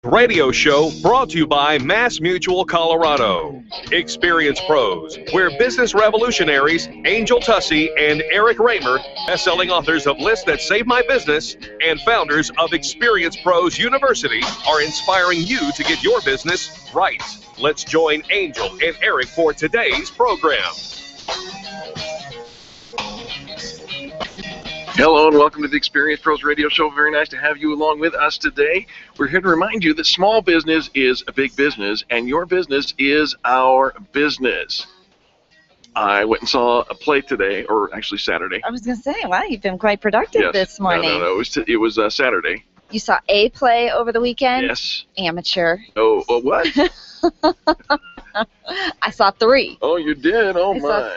Radio show brought to you by Mass Mutual Colorado. Experience Pros, where business revolutionaries Angel Tussey and Eric Raymer, best-selling authors of Lists That Save My Business and founders of Experience Pros University, are inspiring you to get your business right. Let's join Angel and Eric for today's program. Hello and welcome to the Experience Pros Radio Show. Very nice to have you along with us today. We're here to remind you that small business is a big business, and your business is our business. I went and saw a play today, or actually Saturday. I was going to say, wow, you've been quite productive this morning. No, it was Saturday. You saw a play over the weekend? Yes. Amateur. Oh, what? I saw 3. Oh, you did? Oh,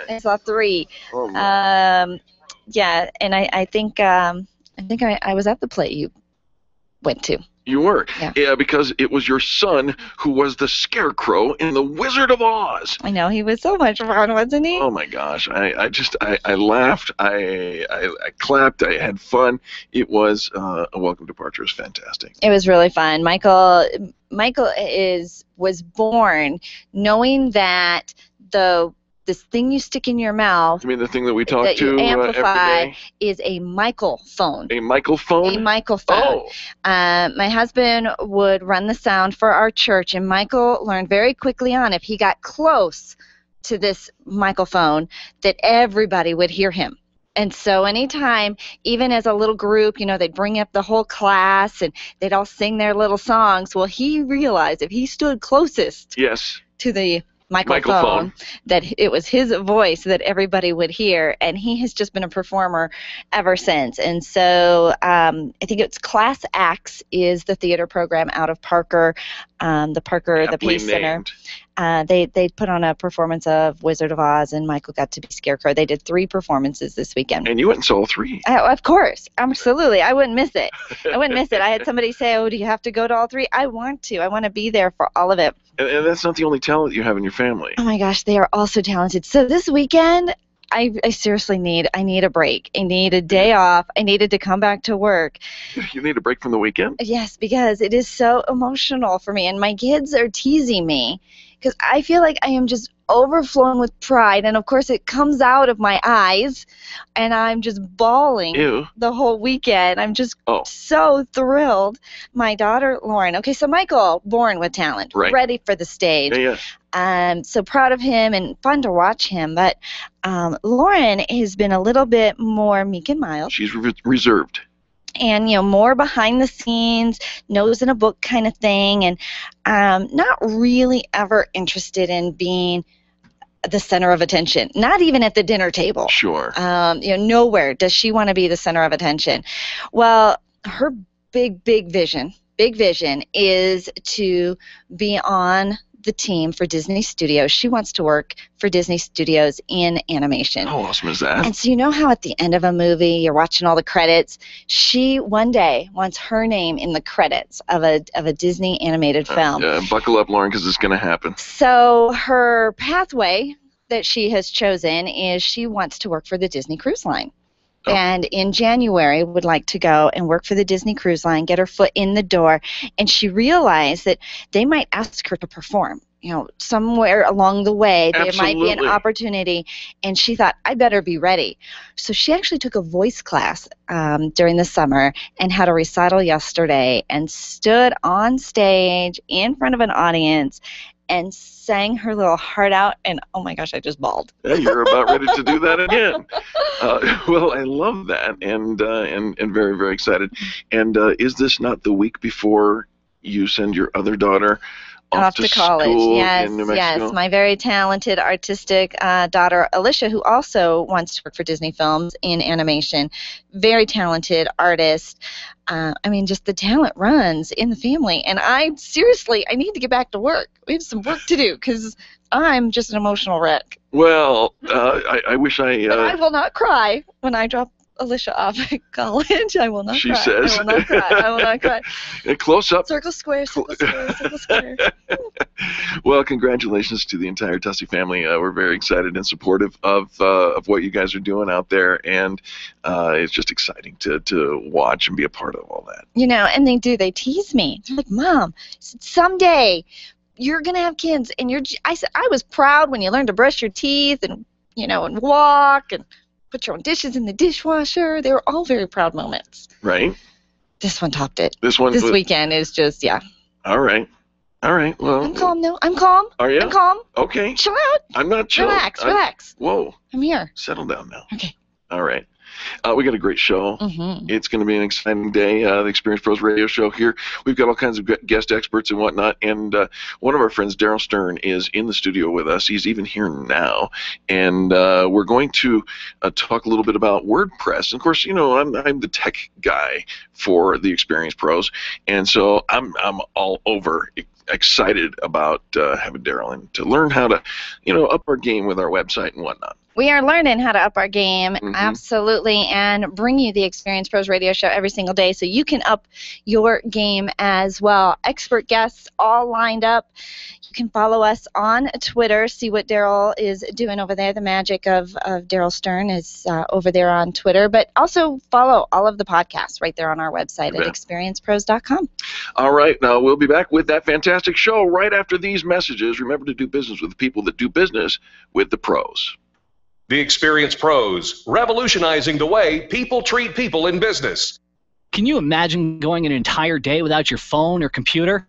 I saw 3. Oh, my. Yeah, and I think I was at the play you went to. You were? Yeah, because it was your son who was the Scarecrow in The Wizard of Oz. I know, he was so much fun, wasn't he? Oh my gosh, I laughed, I clapped, I had fun. It was a welcome departure. It was fantastic. It was really fun. Michael was born knowing that this thing you stick in your mouth, You mean the thing that we talk that to you amplify, every day? is a microphone. A microphone? A microphone. Oh. My husband would run the sound for our church, and Michael learned very quickly on, if he got close to this microphone, that everybody would hear him. And so anytime, even as a little group, they'd bring up the whole class, and they'd all sing their little songs. Well, he realized if he stood closest to the microphone, that it was his voice that everybody would hear, and he has just been a performer ever since. And so I think it's Class Acts is the theater program out of Parker, the Pace Center. They put on a performance of Wizard of Oz, and Michael got to be Scarecrow. They did 3 performances this weekend. And you went and saw 3. Of course, absolutely. I wouldn't miss it. I had somebody say, "Oh, do you have to go to all 3?" I want to. I want to be there for all of it. And that's not the only talent you have in your family. Oh my gosh, they are all so talented. So this weekend, I seriously need a break. I need a day off. I needed to come back to work. You need a break from the weekend? Yes, because it is so emotional for me, and my kids are teasing me because I feel like I am just overflowing with pride, and of course it comes out of my eyes, and I'm just bawling the whole weekend. I'm just so thrilled. My daughter Lauren, okay, so Michael, born with talent, ready for the stage. So proud of him and fun to watch him, but Lauren has been a little bit more meek and mild. She's reserved. And, more behind the scenes, nose in a book kind of thing, and not really ever interested in being the center of attention, not even at the dinner table. Sure. Nowhere does she want to be the center of attention. Well, her big vision is to be on the team for Disney Studios. She wants to work for Disney Studios in animation. How awesome is that? And so you know how at the end of a movie you're watching all the credits? She one day wants her name in the credits of a Disney animated film. Buckle up, Lauren, because it's going to happen. So her pathway that she has chosen is she wants to work for the Disney Cruise Line. And in January would like to go and work for the Disney Cruise Line, get her foot in the door, and she realized that they might ask her to perform. Somewhere along the way, there might be an opportunity, and she thought, I better be ready. So she actually took a voice class during the summer and had a recital yesterday and stood on stage in front of an audience and sang her little heart out, and oh my gosh, I just bawled. Yeah, you're about ready to do that again. Well, I love that, and very, very excited. And is this not the week before you send your other daughter off to college? In New Mexico? Yes, my very talented artistic daughter Alicia, who also wants to work for Disney Films in animation. Very talented artist. Just the talent runs in the family, and I need to get back to work. We have some work to do because I'm just an emotional wreck. Well, I wish I... But I will not cry when I drop Alicia off at college. I will not She cry. says. I will not cry. I will not cry. And close up. Circle square, circle square, circle square. Well, congratulations to the entire Tussey family. We're very excited and supportive of what you guys are doing out there, and it's just exciting to watch and be a part of all that. You know, and they tease me. They're like, Mom, someday you're going to have kids, and I said, I was proud when you learned to brush your teeth and, you know, and walk and put your own dishes in the dishwasher. They were all very proud moments. Right. This one topped it. This weekend is just, yeah. All right. Well. I'm calm now. I'm calm. Are you? I'm calm. Okay. Chill out. I'm not chilling. Relax. Whoa. I'm here. Settle down now. Okay. All right. We got a great show. Mm-hmm. It's going to be an exciting day. The Experience Pros Radio Show here. We've got all kinds of guest experts and whatnot. And one of our friends, Daryl Stern, is in the studio with us. He's even here now. And we're going to talk a little bit about WordPress. And of course, you know, I'm the tech guy for the Experience Pros. And so I'm all over excited about having Daryl in to learn how to, you know, up our game with our website and whatnot. We are learning how to up our game, Mm-hmm. absolutely, and bring you the Experience Pros Radio Show every single day so you can up your game as well. Expert guests all lined up. You can follow us on Twitter, see what Daryl is doing over there. The magic of Daryl Stern is over there on Twitter, but also follow all of the podcasts right there on our website at experiencepros.com. All right, now we'll be back with that fantastic show right after these messages. Remember to do business with the people that do business with the pros. The Experience Pros, revolutionizing the way people treat people in business. Can you imagine going an entire day without your phone or computer?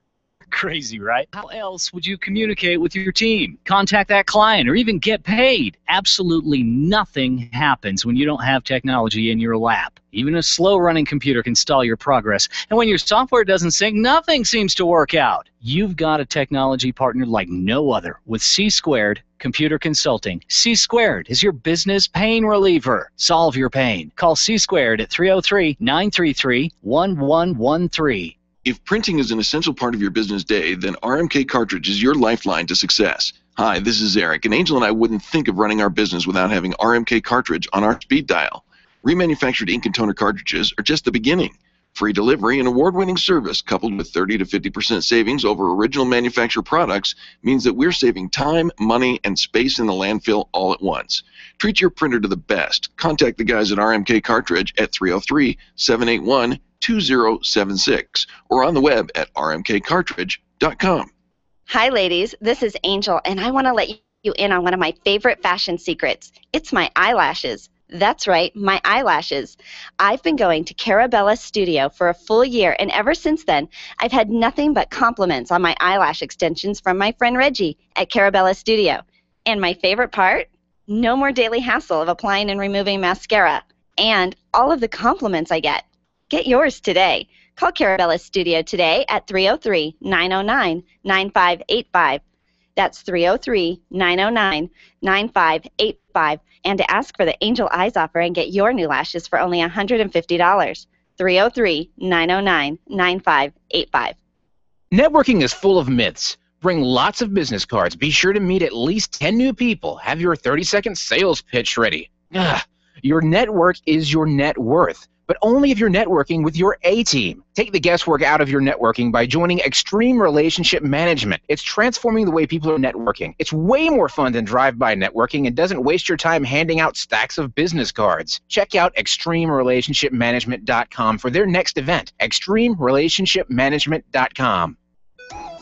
Crazy, right? How else would you communicate with your team, contact that client, or even get paid? Absolutely nothing happens when you don't have technology in your lap. Even a slow-running computer can stall your progress. And when your software doesn't sync, nothing seems to work out. You've got a technology partner like no other with C-Squared Computer Consulting. C-Squared is your business pain reliever. Solve your pain. Call C-Squared at 303-933-1113. If printing is an essential part of your business day, then RMK Cartridge is your lifeline to success. Hi, this is Eric, and Angel and I wouldn't think of running our business without having RMK Cartridge on our speed dial. Remanufactured ink and toner cartridges are just the beginning. Free delivery and award-winning service coupled with 30 to 50% savings over original manufacturer products means that we're saving time, money, and space in the landfill all at once. Treat your printer to the best. Contact the guys at RMK Cartridge at 303-781-2076 or on the web at rmkcartridge.com. Hi, ladies. This is Angel, and I want to let you in on one of my favorite fashion secrets. It's my eyelashes. That's right, my eyelashes. I've been going to Carabella Studio for a full year, and ever since then, I've had nothing but compliments on my eyelash extensions from my friend Reggie at Carabella Studio. And my favorite part? No more daily hassle of applying and removing mascara. And all of the compliments I get. Get yours today. Call Carabella Studio today at 303-909-9585. That's 303-909-9585. And to ask for the Angel Eyes offer and get your new lashes for only $150. 303-909-9585. Networking is full of myths. Bring lots of business cards. Be sure to meet at least 10 new people. Have your 30-second sales pitch ready. Your network is your net worth, but only if you're networking with your A-team. Take the guesswork out of your networking by joining Extreme Relationship Management. It's transforming the way people are networking. It's way more fun than drive-by networking and doesn't waste your time handing out stacks of business cards. Check out ExtremeRelationshipManagement.com for their next event. ExtremeRelationshipManagement.com.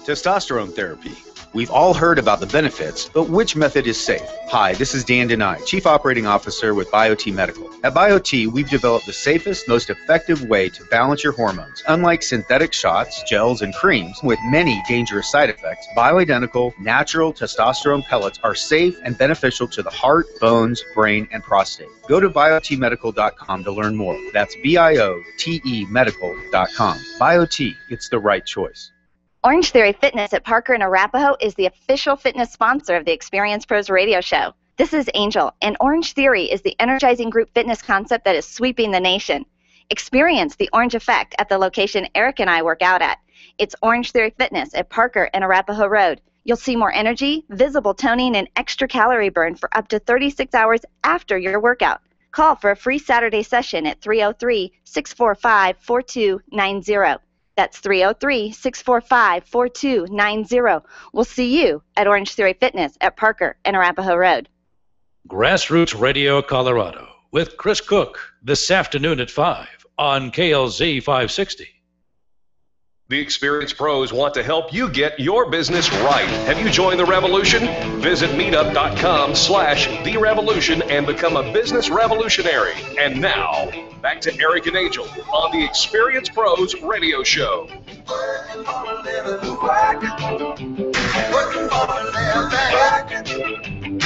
Testosterone therapy. We've all heard about the benefits, but which method is safe? Hi, this is Dan Denai, Chief Operating Officer with BioT Medical. At BioT, we've developed the safest, most effective way to balance your hormones. Unlike synthetic shots, gels, and creams with many dangerous side effects, bioidentical, natural testosterone pellets are safe and beneficial to the heart, bones, brain, and prostate. Go to biotmedical.com to learn more. That's BIOTE medical.com. BioT, it's the right choice. Orange Theory Fitness at Parker and Arapahoe is the official fitness sponsor of the Experience Pros radio show. This is Angel, and Orange Theory is the energizing group fitness concept that is sweeping the nation. Experience the orange effect at the location Eric and I work out at. It's Orange Theory Fitness at Parker and Arapahoe Road. You'll see more energy, visible toning, and extra calorie burn for up to 36 hours after your workout. Call for a free Saturday session at 303-645-4290. That's 303-645-4290. We'll see you at Orange Theory Fitness at Parker and Arapahoe Road. Grassroots Radio Colorado with Chris Cook this afternoon at 5 on KLZ 560. The experienced pros want to help you get your business right. Have you joined the revolution? Visit meetup.com/therevolution and become a business revolutionary. And now, back to Eric and Angel on the Experienced Pros Radio Show. Working for a living, working for a living, working for a living,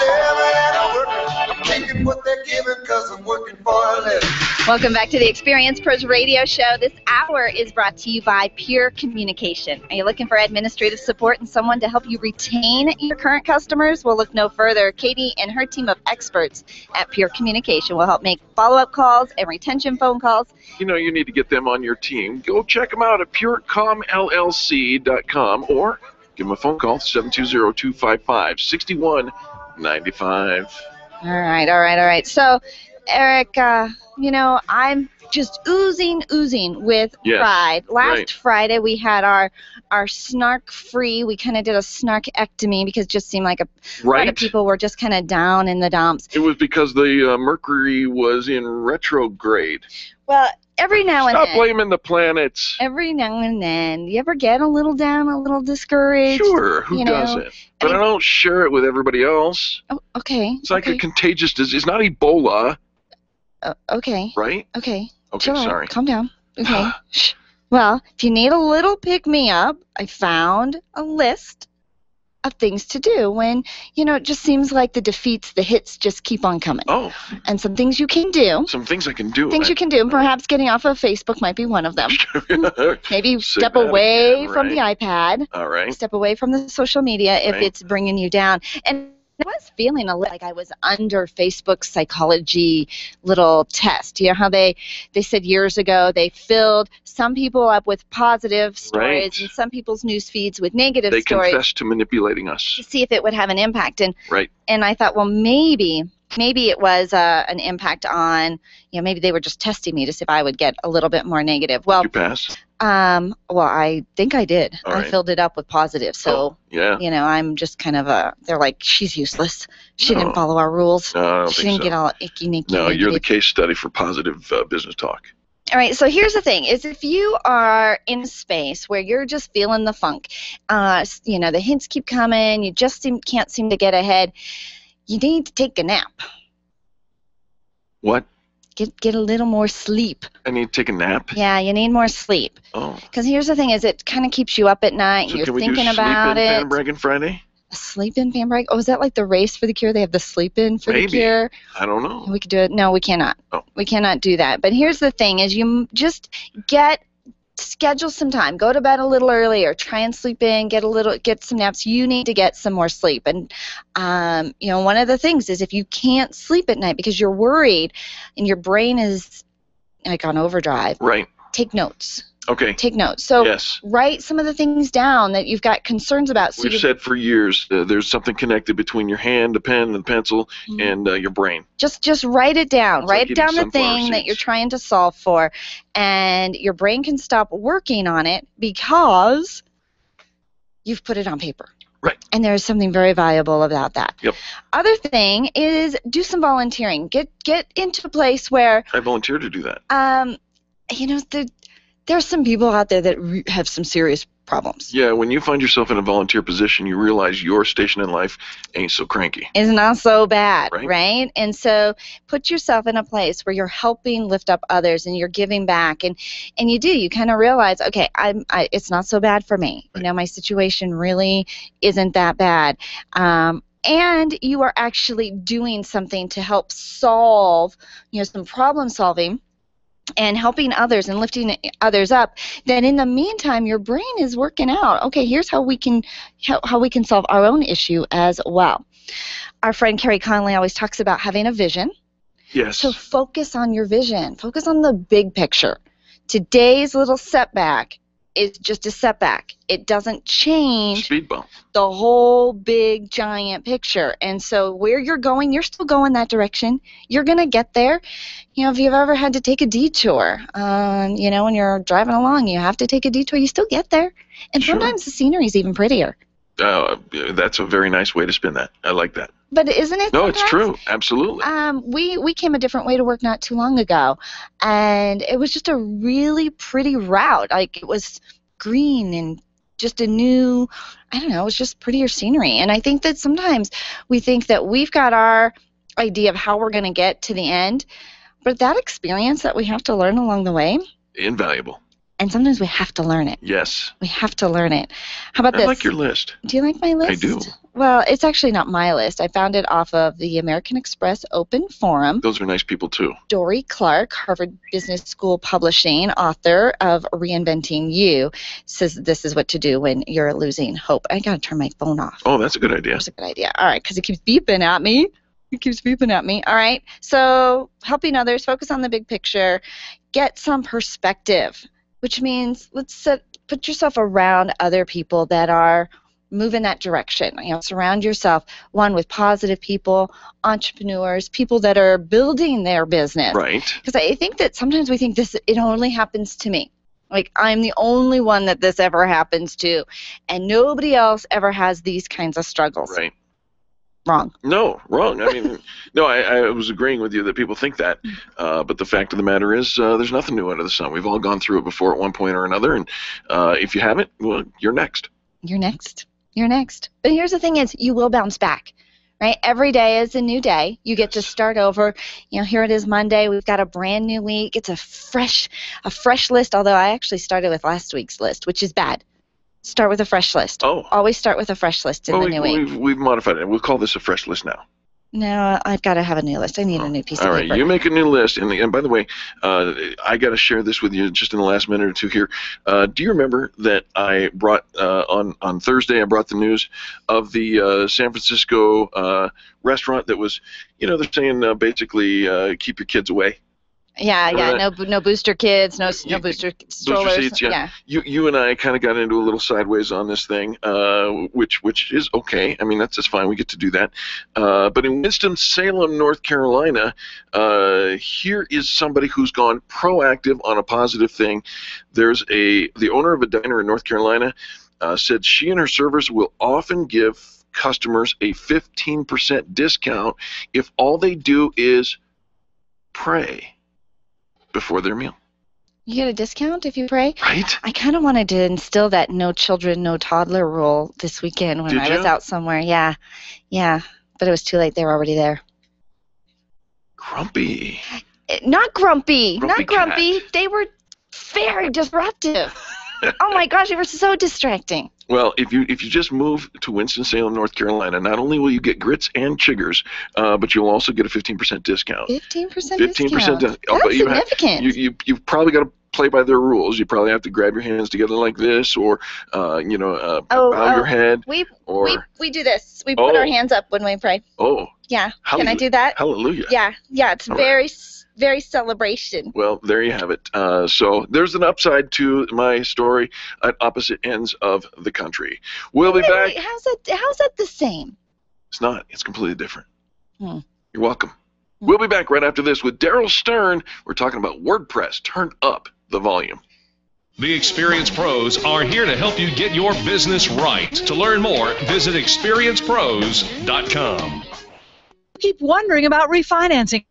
and I'm working. I'm taking what they're giving because I'm working for a living. Welcome back to the Experienced Pros Radio Show. This hour is brought to you by Pure Communication. Are you looking for administrative support and someone to help you retain your current customers? Well, look no further. Katie and her team of experts at Pure Communication will help make follow-up calls and retention phone calls. You know, you need to get them on your team. Go check them out at purecomllc.com or give them a phone call, 720-255-6195. All right. So, Eric, you know, I'm just oozing with pride. Last Friday we had our snark-free. We kind of did a snarkectomy because it just seemed like a lot of people were just kind of down in the dumps. It was because the Mercury was in retrograde. Well, every now and then. Stop blaming the planets. Every now and then. You ever get a little down, a little discouraged? Sure, who doesn't? But I don't share it with everybody else. Oh, okay. It's like a contagious disease. It's not Ebola. Okay. Right? Okay. Okay, Chill sorry. Out. Calm down. Okay. Shh. Well, if you need a little pick-me-up, I found a list of things to do when, you know, it just seems like the defeats, the hits just keep on coming. Oh. And some things you can do. Some things I can do. Things you can do. Perhaps getting off of Facebook might be one of them. Maybe step away from the iPad. All right. Step away from the social media if it's bringing you down. And I was feeling a little like I was under Facebook's psychology little test. You know how they said years ago they filled some people up with positive stories and some people's news feeds with negative stories. They confessed to manipulating us. To see if it would have an impact. And and I thought, well, maybe it was an impact on, you know, maybe they were just testing me to see if I would get a little bit more negative. Well, did you pass? Well, I think I did. All I right. filled it up with positive. So, you know, I'm just kind of they're like, she's useless. She didn't follow our rules. No, I don't she think didn't so. get all icky, nicky. No, negative. you're the case study for positive business talk. All right, so here's the thing, is if you are in a space where you're just feeling the funk, you know, the hints keep coming, you just can't seem to get ahead, you need to take a nap. What? Get a little more sleep. I need to take a nap? Yeah, you need more sleep. Oh. Because here's the thing, is it kind of keeps you up at night, and you're thinking about it. Sleep-in Braggin Friday? A sleep-in fan brag? Oh, is that like the race for the cure? They have the sleep-in for the cure? I don't know. We could do it. No, we cannot. Oh. We cannot do that. But here's the thing, is you just schedule some time. Go to bed a little earlier. Try and sleep in. Get some naps. You need to get some more sleep. And you know, one of the things is if you can't sleep at night because you're worried and your brain is like on overdrive. Right. Take notes. Okay. Take notes. So write some of the things down that you've got concerns about. So We've said for years there's something connected between your hand, the pen, and the pencil, and your brain. Just write it down. It's write like down the eating sunflower thing that seeds. you're trying to solve for, and your brain can stop working on it because you've put it on paper. Right. And there's something very valuable about that. Yep. Other thing is do some volunteering. Get into a place where I volunteer to do that. you know, there's some people out there that have some serious problems. Yeah, when you find yourself in a volunteer position, you realize your station in life ain't so cranky. It's not so bad, Right. right? And so put yourself in a place where you're helping lift up others and you're giving back, and you kind of realize, okay, it's not so bad for me. You know, my situation really isn't that bad. And you are actually doing something to help solve, you know, some problem solving and helping others and lifting others up, then in the meantime your brain is working out, okay, here's how we can solve our own issue as well. Our friend Carrie Conley always talks about having a vision. Yes. So focus on your vision. Focus on the big picture. Today's little setback is just a setback. It doesn't change Speed bump. the whole big giant picture. And so where you're going, you're still going that direction. You're going to get there. You know, if you've ever had to take a detour, you know, when you're driving along, you have to take a detour, you still get there. And Sure. sometimes the scenery is even prettier. That's a very nice way to spin that. I like that. But isn't it? No, it's sometimes? true. Absolutely. We came a different way to work not too long ago, and it was just a really pretty route. Like, it was green and just a new, I don't know, it was just prettier scenery. And I think that sometimes we think that we've got our idea of how we're going to get to the end, but that experience that we have to learn along the way, Invaluable. and sometimes we have to learn it. Yes. We have to learn it. How about I this? like your list. Do you like my list? I do. Well, it's actually not my list. I found it off of the American Express Open Forum. Those are nice people, too. Dory Clark, Harvard Business School publishing author of Reinventing You, says this is what to do when you're losing hope. I got to turn my phone off. Oh, that's a good idea. That's a good idea. All right, because it keeps beeping at me. It keeps beeping at me. All right, so helping others, focus on the big picture, get some perspective, which means put yourself around other people that are move in that direction. You know, surround yourself, one, with positive people, entrepreneurs, people that are building their business. Right. Because I think that sometimes we think it only happens to me. Like, I'm the only one that this ever happens to, and nobody else ever has these kinds of struggles. Right. Wrong. No, wrong. I mean, no, I was agreeing with you that people think that, but the fact of the matter is there's nothing new under the sun. We've all gone through it before at one point or another, and if you haven't, well, you're next. You're next. You're next. But here's the thing is, you will bounce back, right? Every day is a new day. You get to start over. You know, here it is Monday. We've got a brand new week. It's a fresh list, although I actually started with last week's list, which is bad. Start with a fresh list. Oh. Always start with a fresh list in the new week. We've modified it. We'll call this a fresh list now. No, I've got to have a new list. I need a new piece All of right, paper. you make a new list. And by the way, I got to share this with you just in the last minute or two here. Do you remember that I brought, on Thursday, I brought the news of the San Francisco restaurant that was, you know, they're saying basically keep your kids away. Yeah, no booster kids, no booster strollers. Booster seats, yeah. You and I kind of got into a little sideways on this thing, which is okay. I mean, that's just fine. We get to do that. But in Winston-Salem, North Carolina, here is somebody who's gone proactive on a positive thing. There's the owner of a diner in North Carolina said she and her servers will often give customers a 15% discount if all they do is pray before their meal. You get a discount if you pray? Right. I kind of wanted to instill that no children, no toddler rule this weekend when I was out somewhere. Yeah. But it was too late. They were already there. Grumpy. Not grumpy. Grumpy Not grumpy. cat. They were very disruptive. Oh my gosh, they were so distracting. Well, if you just move to Winston-Salem, North Carolina, not only will you get grits and chiggers, but you'll also get a 15% discount. 15% 15% discount. That's That's significant. You've probably got to play by their rules. You probably have to grab your hands together like this, or bow your head. We do this. We put our hands up when we pray. Oh. Yeah. Can I do that? Hallelujah. Yeah. It's very celebration. Well, there you have it. So there's an upside to my story at opposite ends of the country. We'll be back. Wait, how's that the same? It's not. It's completely different. You're welcome. We'll be back right after this with Daryl Stern. We're talking about WordPress. Turn up the volume. The experienced pros are here to help you get your business right. To learn more, visit experiencepros.com. Keep wondering about refinancing.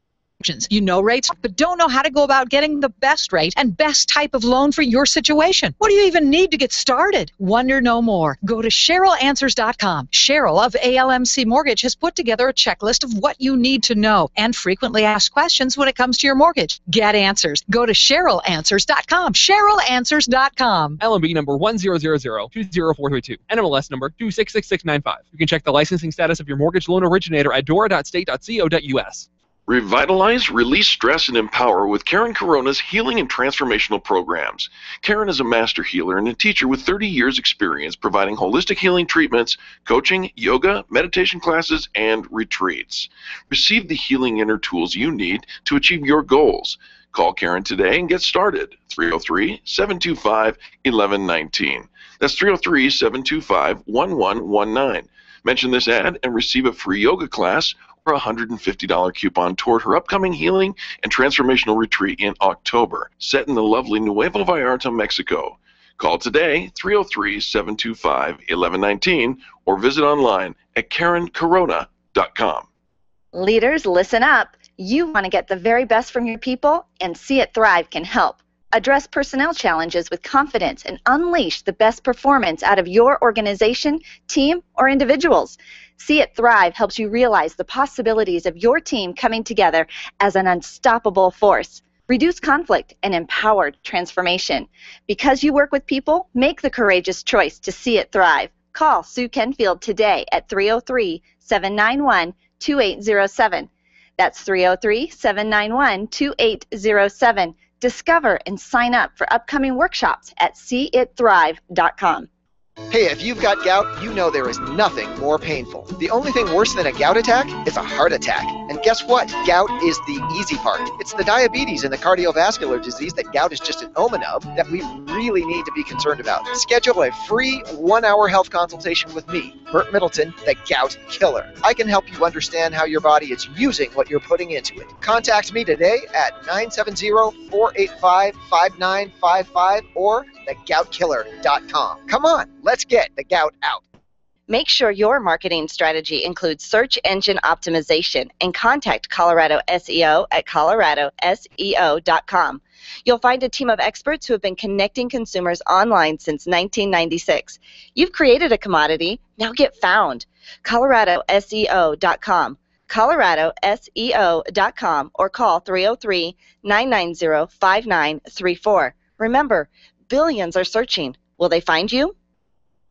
You know rates, but don't know how to go about getting the best rate and best type of loan for your situation. What do you even need to get started? Wonder no more. Go to CherylAnswers.com. Cheryl of ALMC Mortgage has put together a checklist of what you need to know and frequently asked questions when it comes to your mortgage. Get answers. Go to CherylAnswers.com. CherylAnswers.com. LMB number 100020432. NMLS number 266695. You can check the licensing status of your mortgage loan originator at dora.state.co.us. Revitalize, release stress, and empower with Karen Corona's healing and transformational programs. Karen is a master healer and a teacher with 30 years experience providing holistic healing treatments, coaching, yoga, meditation classes, and retreats. Receive the healing inner tools you need to achieve your goals. Call Karen today and get started. 303-725-1119. That's 303-725-1119. Mention this ad and receive a free yoga class or a $150 coupon toward her upcoming healing and transformational retreat in October, set in the lovely Nuevo Vallarta, Mexico. Call today, 303-725-1119, or visit online at KarenCorona.com. Leaders, listen up. You want to get the very best from your people, and See It Thrive can help. Address personnel challenges with confidence and unleash the best performance out of your organization, team, or individuals. See It Thrive helps you realize the possibilities of your team coming together as an unstoppable force. Reduce conflict and empowered transformation. Because you work with people, make the courageous choice to see it thrive. Call Sue Kenfield today at 303-791-2807. That's 303-791-2807. Discover and sign up for upcoming workshops at seeitthrive.com. Hey, if you've got gout, you know there is nothing more painful. The only thing worse than a gout attack is a heart attack. And guess what? Gout is the easy part. It's the diabetes and the cardiovascular disease that gout is just an omen of that we really need to be concerned about. Schedule a free 1-hour health consultation with me, Bert Middleton, the Gout Killer. I can help you understand how your body is using what you're putting into it. Contact me today at 970-485-5955 or thegoutkiller.com. Come on, let's get the gout out. Make sure your marketing strategy includes search engine optimization and contact Colorado SEO at coloradoseo.com. You'll find a team of experts who have been connecting consumers online since 1996. You've created a commodity, now get found. coloradoseo.com. coloradoseo.com or call 303-990-5934. Remember, billions are searching. Will they find you?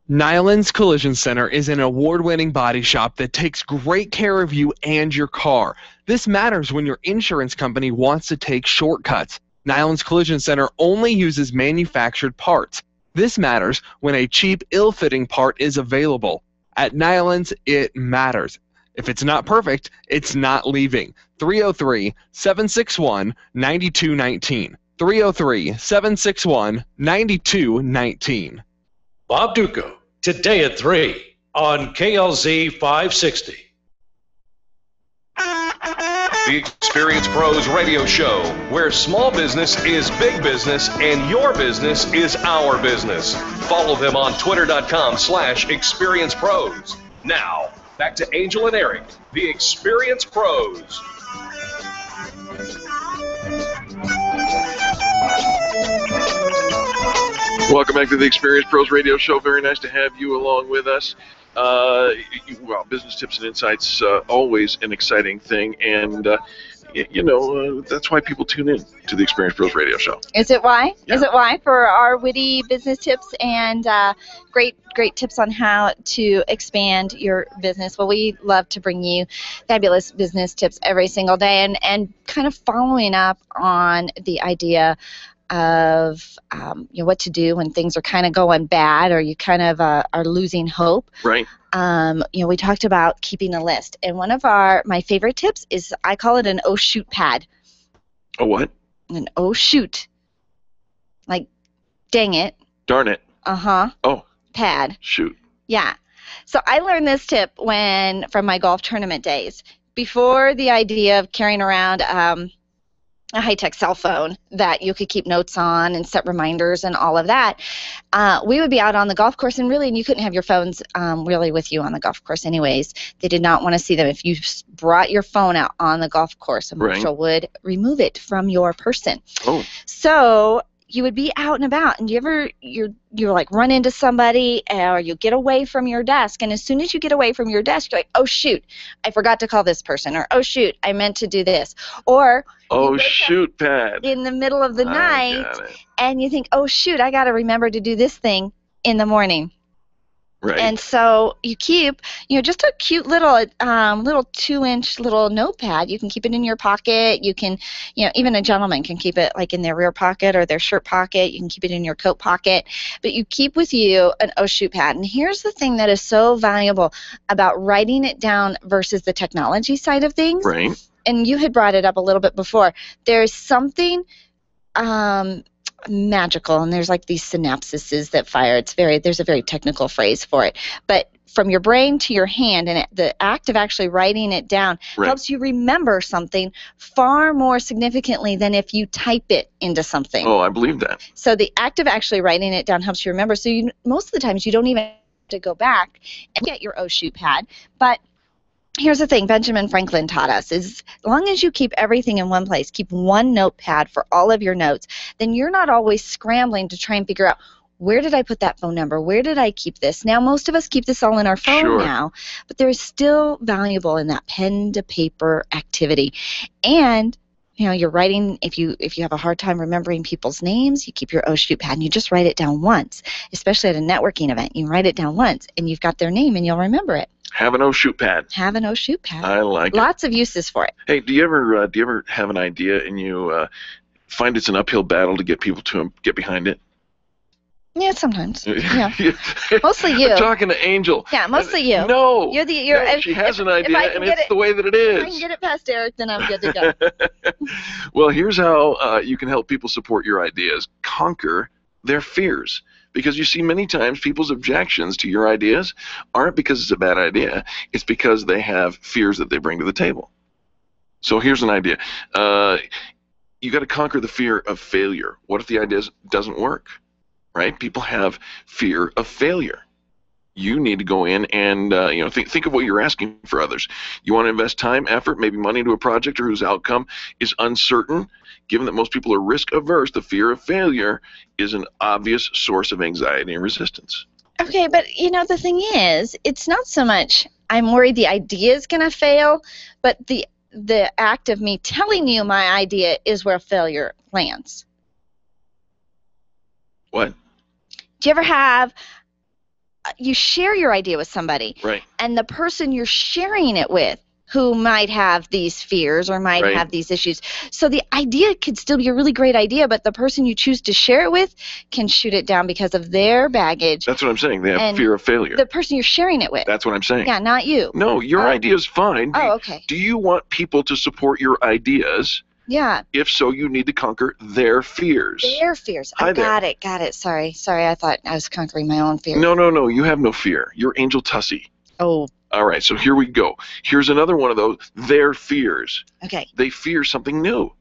Nyland's Collision Center is an award-winning body shop that takes great care of you and your car. This matters when your insurance company wants to take shortcuts. Nyland's Collision Center only uses manufactured parts. This matters when a cheap, ill-fitting part is available. At Nyland's, it matters. If it's not perfect, it's not leaving. 303-761-9219. 303-761-9219. Bob Duco, today at 3 on KLZ 560. The Experience Pros radio show, where small business is big business and your business is our business. Follow them on twitter.com/experiencepros. Now, back to Angel and Eric, the Experience Pros. Welcome back to the Experience Pros Radio Show. Very nice to have you along with us. Well, business tips and insights, always an exciting thing, and that's why people tune in to the Experience Pros Radio Show. Is it why? Yeah. Is it why? For our witty business tips and great tips on how to expand your business. Well, we love to bring you fabulous business tips every single day, and kind of following up on the idea of what to do when things are kind of going bad, or you kind of are losing hope. Right. We talked about keeping a list, and one of my favorite tips is, I call it an oh shoot pad. A what? An oh shoot. Like, dang it. Darn it. Oh. Pad. Shoot. Yeah. So I learned this tip from my golf tournament days. Before the idea of carrying around a high-tech cell phone that you could keep notes on and set reminders and all of that, we would be out on the golf course, and you couldn't have your phones really with you on the golf course anyways. They did not want to see them. If you brought your phone out on the golf course, a marshal would remove it from your person. Oh. So you would be out and about, and you're like run into somebody, or you get away from your desk, and as soon as you get away from your desk, you're like, oh shoot, I forgot to call this person, or oh shoot, I meant to do this, or oh shoot, pad, in the middle of the night, and you think, oh shoot, I got to remember to do this thing in the morning. Right. And so you keep, just a cute little 2-inch little notepad. You can keep it in your pocket. You can, even a gentleman can keep it like in their rear pocket or their shirt pocket. You can keep it in your coat pocket. But you keep with you an oh shoot pad. And here's the thing that is so valuable about writing it down versus the technology side of things. Right. And you had brought it up a little bit before. There's something magical, and there's like these synapses that fire. There's a very technical phrase for it, but from your brain to your hand, and the act of actually writing it down helps you remember something far more significantly than if you type it into something. Oh, I believe that. So the act of actually writing it down helps you remember. So most of the times you don't even have to go back and get your oh shoot pad. But here's the thing Benjamin Franklin taught us is as long as you keep everything in one place, keep one notepad for all of your notes, then you're not always scrambling to try and figure out, where did I put that phone number? Where did I keep this? Now, most of us keep this all in our phone now, but there's still valuable in that pen to paper activity. And you're writing, if you have a hard time remembering people's names, you keep your oh shoot pad and you just write it down once, especially at a networking event. You write it down once and you've got their name and you'll remember it. Have an oh shoot pad. Have an oh shoot pad. I like it. Lots of uses for it. Hey, do you ever have an idea and you find it's an uphill battle to get people to get behind it? Yeah, sometimes. Yeah. Mostly you. I'm talking to Angel. Yeah, mostly you. No. You're she has an idea, and it's the way that it is. If I can get it past Eric, then I'm good to go. Well, here's how you can help people support your ideas. Conquer their fears. Because you see, many times people's objections to your ideas aren't because it's a bad idea. It's because they have fears that they bring to the table. So here's an idea. You got to conquer the fear of failure. What if the idea doesn't work? Right? People have fear of failure. You need to go in and think of what you're asking for others. You want to invest time, effort, maybe money into a project whose outcome is uncertain. Given that most people are risk averse, the fear of failure is an obvious source of anxiety and resistance. Okay, but the thing is, it's not so much I'm worried the idea is going to fail, but the act of me telling you my idea is where failure lands. What? Do you ever have, you share your idea with somebody, right? And the person you're sharing it with who might have these fears or might have these issues. So the idea could still be a really great idea, but the person you choose to share it with can shoot it down because of their baggage. That's what I'm saying. They have fear of failure. The person you're sharing it with. That's what I'm saying. Yeah, not you. No, your idea is fine. Oh, okay. Do you want people to support your ideas? Yeah. If so, you need to conquer their fears. Their fears. Got it. Sorry, I thought I was conquering my own fears. No. You have no fear. You're Angel Tussey. Oh. All right, so here we go. Here's another one of those. Their fears. Okay. They fear something new.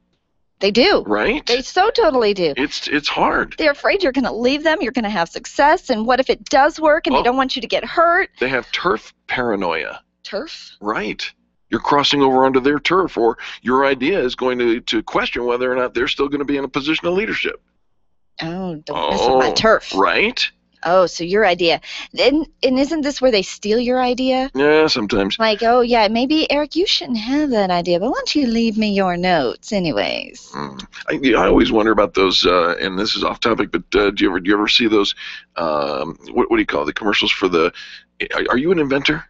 They do. Right? They so totally do. It's hard. They're afraid you're going to leave them, you're going to have success, and what if it does work and they don't want you to get hurt? They have turf paranoia. Turf? Right. You're crossing over onto their turf, or your idea is going to question whether or not they're still going to be in a position of leadership. Oh, don't mess with my turf. Right? Oh, so your idea. And isn't this where they steal your idea? Yeah, sometimes. Like, oh, yeah, maybe, Eric, you shouldn't have that idea, but why don't you leave me your notes anyways? I always wonder about those, and this is off topic, but do you ever see those, what do you call it, the commercials for the, are you an inventor?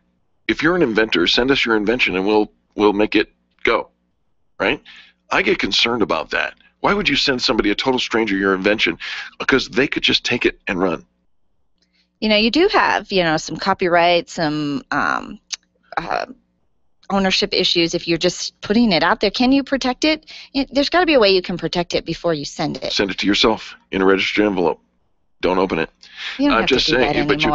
If you're an inventor, send us your invention and we'll make it go, right? I get concerned about that. Why would you send somebody, a total stranger, your invention? Because they could just take it and run. You do have, some copyright, some ownership issues if you're just putting it out there. Can you protect it? There's got to be a way you can protect it before you send it. Send it to yourself in a registered envelope. Don't open it. I'm just saying, but you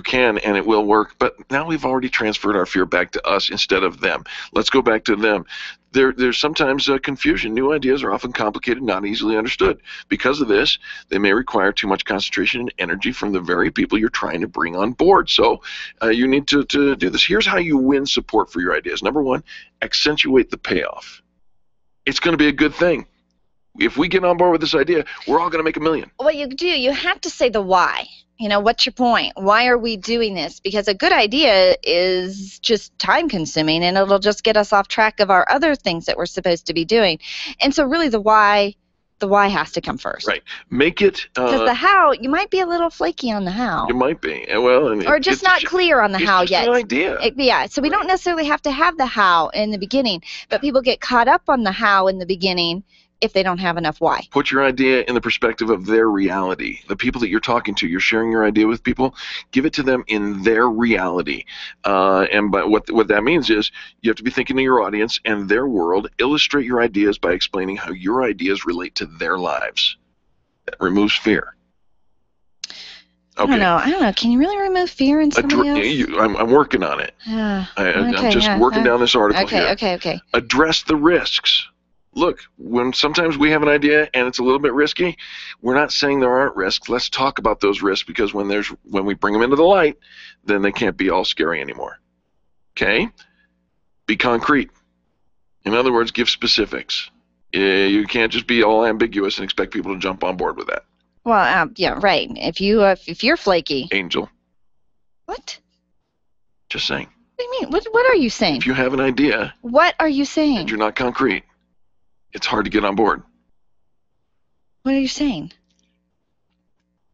can, and it will work. But now we've already transferred our fear back to us instead of them. Let's go back to them. There's sometimes confusion. New ideas are often complicated, not easily understood. Because of this, they may require too much concentration and energy from the very people you're trying to bring on board. So you need to do this. Here's how you win support for your ideas. Number one, accentuate the payoff. It's going to be a good thing. If we get on board with this idea, we're all going to make $1 million. Well, you have to say the why. What's your point? Why are we doing this? Because a good idea is just time consuming and it'll just get us off track of our other things that we're supposed to be doing. And so really the why The why has to come first. Right. Make it. Because the how, you might be a little flaky on the how. You might be. Well, or just not clear on the how it's yet. An idea. Yeah. So we don't necessarily have to have the how in the beginning, but people get caught up on the how in the beginning if they don't have enough why. Put your idea in the perspective of their reality. The people that you're talking to, you're sharing your idea with people, give it to them in their reality. And by what that means is you have to be thinking of your audience and their world. Illustrate your ideas by explaining how your ideas relate to their lives. That removes fear. Okay. I don't know. Can you really remove fear in somebody else? I'm working on it. I'm just working down this article here. Okay. Address the risks. Look, when sometimes we have an idea and it's a little bit risky, we're not saying there aren't risks. Let's talk about those risks, because when we bring them into the light, then they can't be all scary anymore. Okay? Be concrete. In other words, give specifics. You can't just be all ambiguous and expect people to jump on board with that. Well, yeah, right. If you're flaky. Angel. What? Just saying. What do you mean? What are you saying? If you have an idea. What are you saying? And you're not concrete, it's hard to get on board. What are you saying?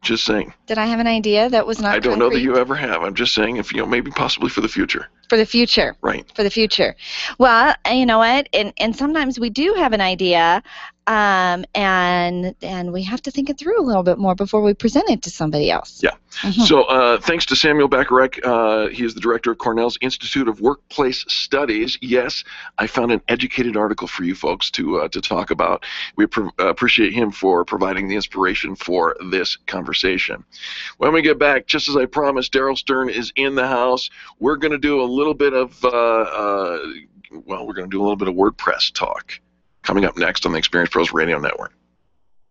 Just saying. Did I have an idea that was not I don't concrete? know that you ever have. I'm just saying, if maybe possibly for the future. For the future. Right. For the future. Well, you know what? And sometimes we do have an idea, and we have to think it through a little bit more before we present it to somebody else. Yeah. Mm-hmm. So thanks to Samuel Bacharach, he is the director of Cornell's Institute of Workplace Studies. Yes, I found an educated article for you folks to talk about. We appreciate him for providing the inspiration for this conversation. When we get back, just as I promised, Daryl Stern is in the house. We're going to do a little bit of WordPress talk coming up next on the Experience Pros Radio Network.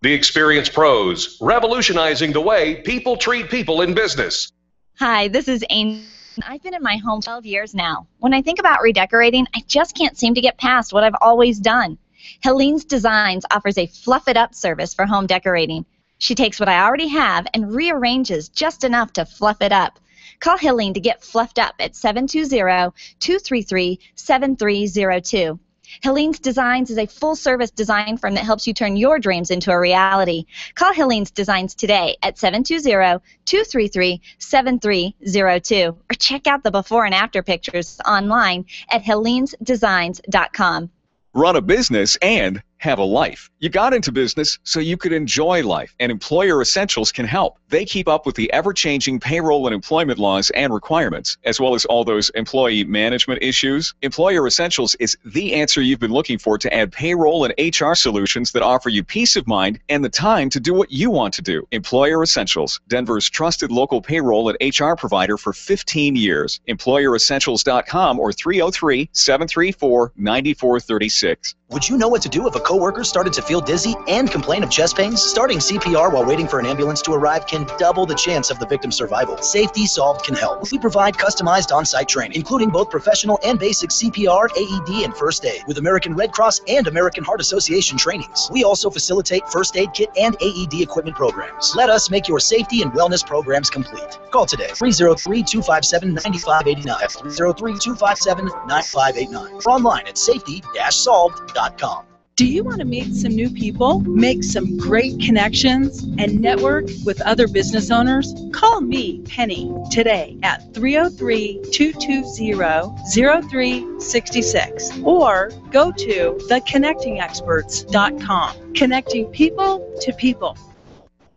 The Experience Pros, revolutionizing the way people treat people in business. Hi, this is Amy. I've been in my home 12 years now. When I think about redecorating, I just can't seem to get past what I've always done. Helene's Designs offers a fluff it up service for home decorating. She takes what I already have and rearranges just enough to fluff it up. Call Helene to get fluffed up at 720-233-7302. Helene's Designs is a full-service design firm that helps you turn your dreams into a reality. Call Helene's Designs today at 720-233-7302 or check out the before and after pictures online at helenesdesigns.com. Run a business and have a life. You got into business so you could enjoy life, and Employer Essentials can help. They keep up with the ever-changing payroll and employment laws and requirements, as well as all those employee management issues. Employer Essentials is the answer you've been looking for to add payroll and HR solutions that offer you peace of mind and the time to do what you want to do. Employer Essentials, Denver's trusted local payroll and HR provider for 15 years. EmployerEssentials.com or 303-734-9436. Would you know what to do if a coworker started to feel dizzy and complain of chest pains? Starting CPR while waiting for an ambulance to arrive can double the chance of the victim's survival. Safety Solved can help. We provide customized on-site training, including both professional and basic CPR, AED, and first aid, with American Red Cross and American Heart Association trainings. We also facilitate first aid kit and AED equipment programs. Let us make your safety and wellness programs complete. Call today, 303-257-9589, 303-257-9589, or online at safety-solved.com. Do you want to meet some new people, make some great connections, and network with other business owners? Call me, Penny, today at 303-220-0366 or go to theconnectingexperts.com. Connecting people to people.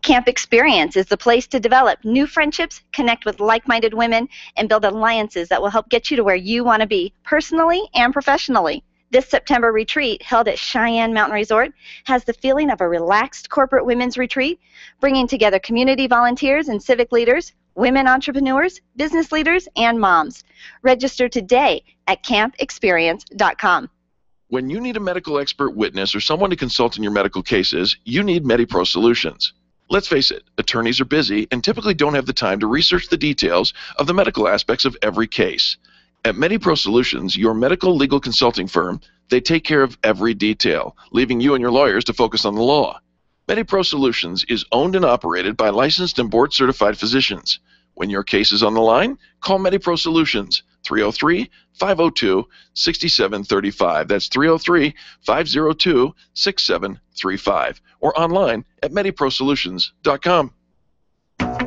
Camp Experience is the place to develop new friendships, connect with like-minded women, and build alliances that will help get you to where you want to be, personally and professionally. This September retreat, held at Cheyenne Mountain Resort, has the feeling of a relaxed corporate women's retreat, bringing together community volunteers and civic leaders, women entrepreneurs, business leaders, and moms. Register today at campexperience.com. When you need a medical expert witness or someone to consult in your medical cases, you need MediPro Solutions. Let's face it, attorneys are busy and typically don't have the time to research the details of the medical aspects of every case. At MediPro Solutions, your medical legal consulting firm, they take care of every detail, leaving you and your lawyers to focus on the law. MediPro Solutions is owned and operated by licensed and board-certified physicians. When your case is on the line, call MediPro Solutions. 303-502-6735. That's 303-502-6735. Or online at MediProSolutions.com.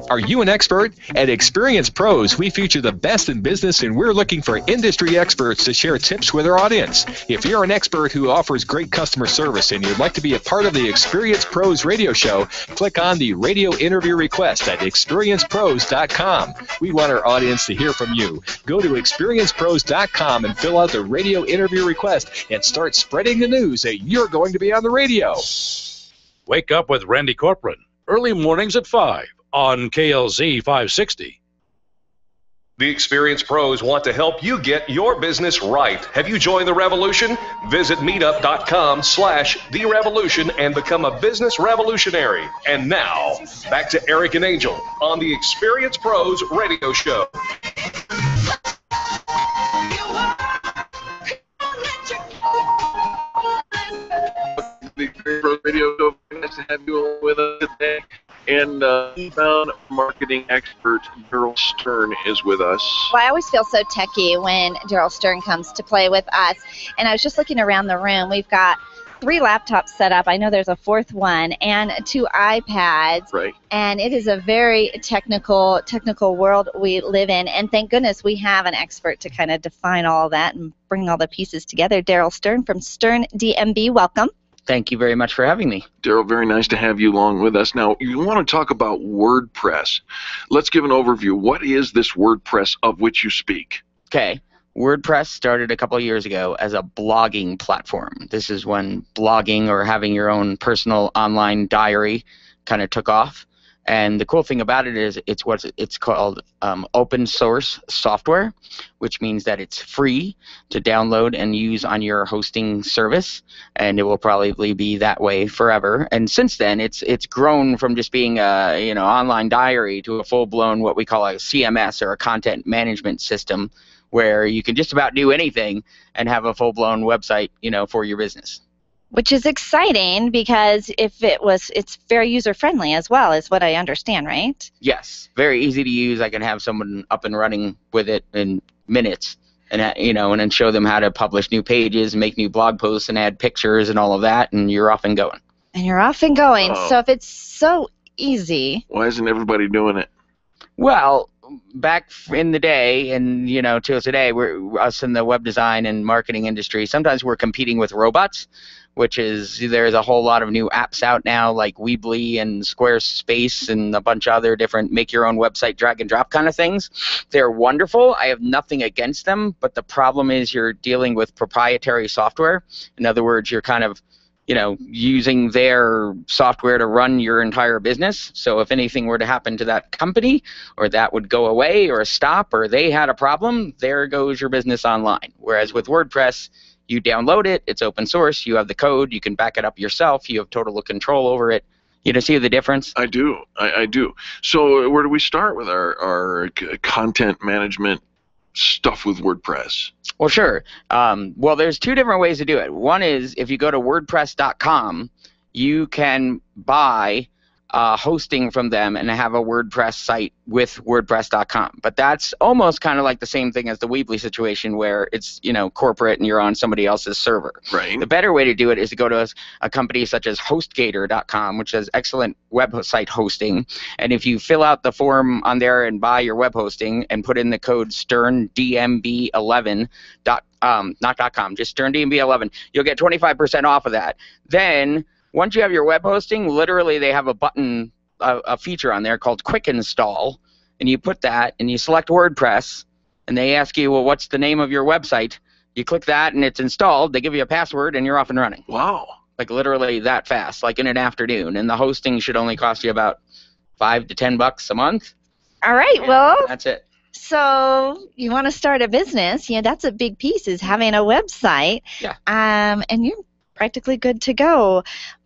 Are you an expert? At Experience Pros, we feature the best in business, and we're looking for industry experts to share tips with our audience. If you're an expert who offers great customer service and you'd like to be a part of the Experience Pros radio show, click on the radio interview request at experiencepros.com. We want our audience to hear from you. Go to experiencepros.com and fill out the radio interview request and start spreading the news that you're going to be on the radio. Wake up with Randy Corcoran, early mornings at 5 on KLZ 560. The experienced pros want to help you get your business right. Have you joined the revolution? Visit meetup.com/therevolution and become a business revolutionary. And now, back to Eric and Angel on the Experienced Pros radio show. The Experience Pros radio show. Nice to have you all with us today. And inbound marketing expert Daryl Stern is with us. Well, I always feel so techie when Daryl Stern comes to play with us. And I was just looking around the room. We've got 3 laptops set up. I know there's a 4th one, and 2 iPads. Right. And it is a very technical world we live in. And thank goodness we have an expert to kind of define all of that and bring all the pieces together. Daryl Stern from Stern DMB. Welcome. Thank you very much for having me. Daryl, very nice to have you along with us. Now, you want to talk about WordPress. Let's give an overview. What is this WordPress of which you speak? Okay. WordPress started a couple of years ago as a blogging platform. This is when blogging or having your own personal online diary kind of took off. And the cool thing about it is it's called open source software, which means that it's free to download and use on your hosting service, and it will probably be that way forever. And since then, it's grown from just being a online diary to a full-blown what we call a CMS, or a content management system, where you can just about do anything and have a full-blown website, for your business. Which is exciting because it's very user-friendly as well, is what I understand, right? Yes, very easy to use. I can have someone up and running with it in minutes, and and then show them how to publish new pages, make new blog posts, and add pictures and all of that, and you're off and going. Oh. So if it's so easy, why isn't everybody doing it? Well, back in the day, and till today, us in the web design and marketing industry, sometimes we're competing with robots, which is there's a whole lot of new apps out now like Weebly and Squarespace and a bunch of other different make your own website drag and drop kind of things. They're wonderful. I have nothing against them, but the problem is you're dealing with proprietary software. In other words, you're kind of using their software to run your entire business. So if anything were to happen to that company, or that would go away or stop, or they had a problem, there goes your business online. Whereas with WordPress, you download it, it's open source, you have the code, you can back it up yourself, you have total control over it. See the difference? I do. I do. So where do we start with our content management stuff with WordPress? Well, sure. Well, there's 2 different ways to do it. One is if you go to WordPress.com, you can buy hosting from them and have a WordPress site with WordPress.com. But that's almost kind of like the same thing as the Weebly situation, where it's corporate and you're on somebody else's server. Right. The better way to do it is to go to a company such as HostGator.com, which has excellent website hosting. And if you fill out the form on there and buy your web hosting and put in the code SternDMB11, not .com, just SternDMB11, you'll get 25% off of that. Then once you have your web hosting, literally they have a button, a feature on there called Quick Install, and you put that and you select WordPress, and they ask you, well, what's the name of your website? You click that and it's installed. They give you a password and you're off and running. Wow. Like literally that fast, like in an afternoon. And the hosting should only cost you about $5 to $10 a month. All right, well, that's it. So you want to start a business, that's a big piece, is having a website. Yeah. And you're practically good to go.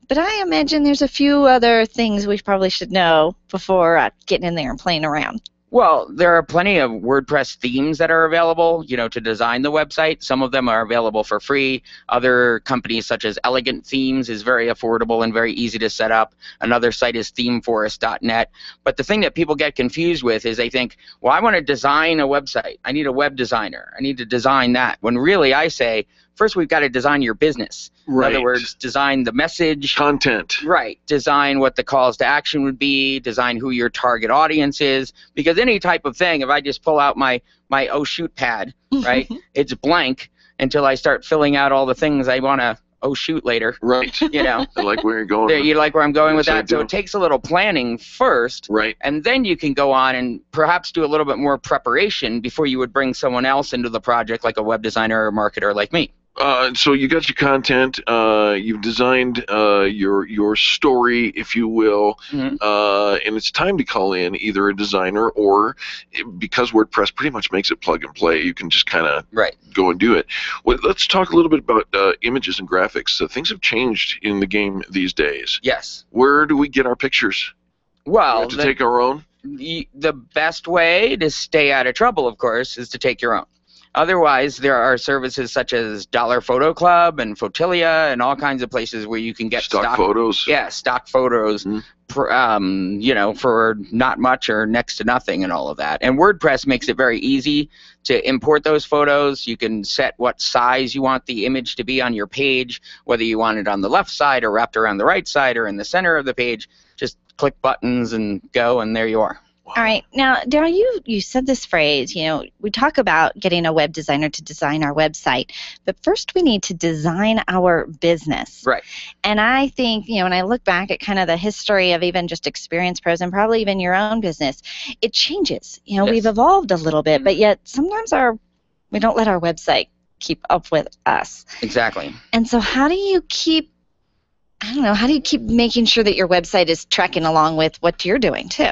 But I imagine there's a few other things we probably should know before getting in there and playing around. Well, there are plenty of WordPress themes that are available, to design the website. Some of them are available for free. Other companies, such as Elegant Themes, is very affordable and very easy to set up. Another site is themeforest.net. But the thing that people get confused with is they think, well, I want to design a website. I need a web designer. I need to design that. When really I say, first we've got to design your business. Right. In other words, design the message. Content. Right. Design what the calls to action would be. Design who your target audience is. Because any type of thing, if I just pull out my oh shoot pad, right, it's blank until I start filling out all the things I want to oh shoot later. Right. I like where you're going. You like where I'm going with that. So it takes a little planning first. Right. And then you can go on and perhaps do a little bit more preparation before you would bring someone else into the project, like a web designer or marketer like me. So you got your content, you've designed your story, if you will, and it's time to call in either a designer or, because WordPress pretty much makes it plug and play, you can just kind of go and do it. Well, let's talk a little bit about images and graphics. So things have changed in the game these days. Yes. Where do we get our pictures? Well, to take our own? The best way to stay out of trouble, of course, is to take your own. Otherwise, there are services such as Dollar Photo Club and Fotilia and all kinds of places where you can get stock photos. Yeah, stock photos, for not much or next to nothing and all of that. And WordPress makes it very easy to import those photos. You can set what size you want the image to be on your page, whether you want it on the left side or wrapped around the right side or in the center of the page. Just click buttons and go, and there you are. All right. Now, Daryl, you said this phrase, we talk about getting a web designer to design our website, but first we need to design our business. Right. And I think, when I look back at kind of the history of even just Experience Pros and probably even your own business, it changes. We've evolved a little bit, but yet sometimes we don't let our website keep up with us. Exactly. And so how do you keep making sure that your website is tracking along with what you're doing too?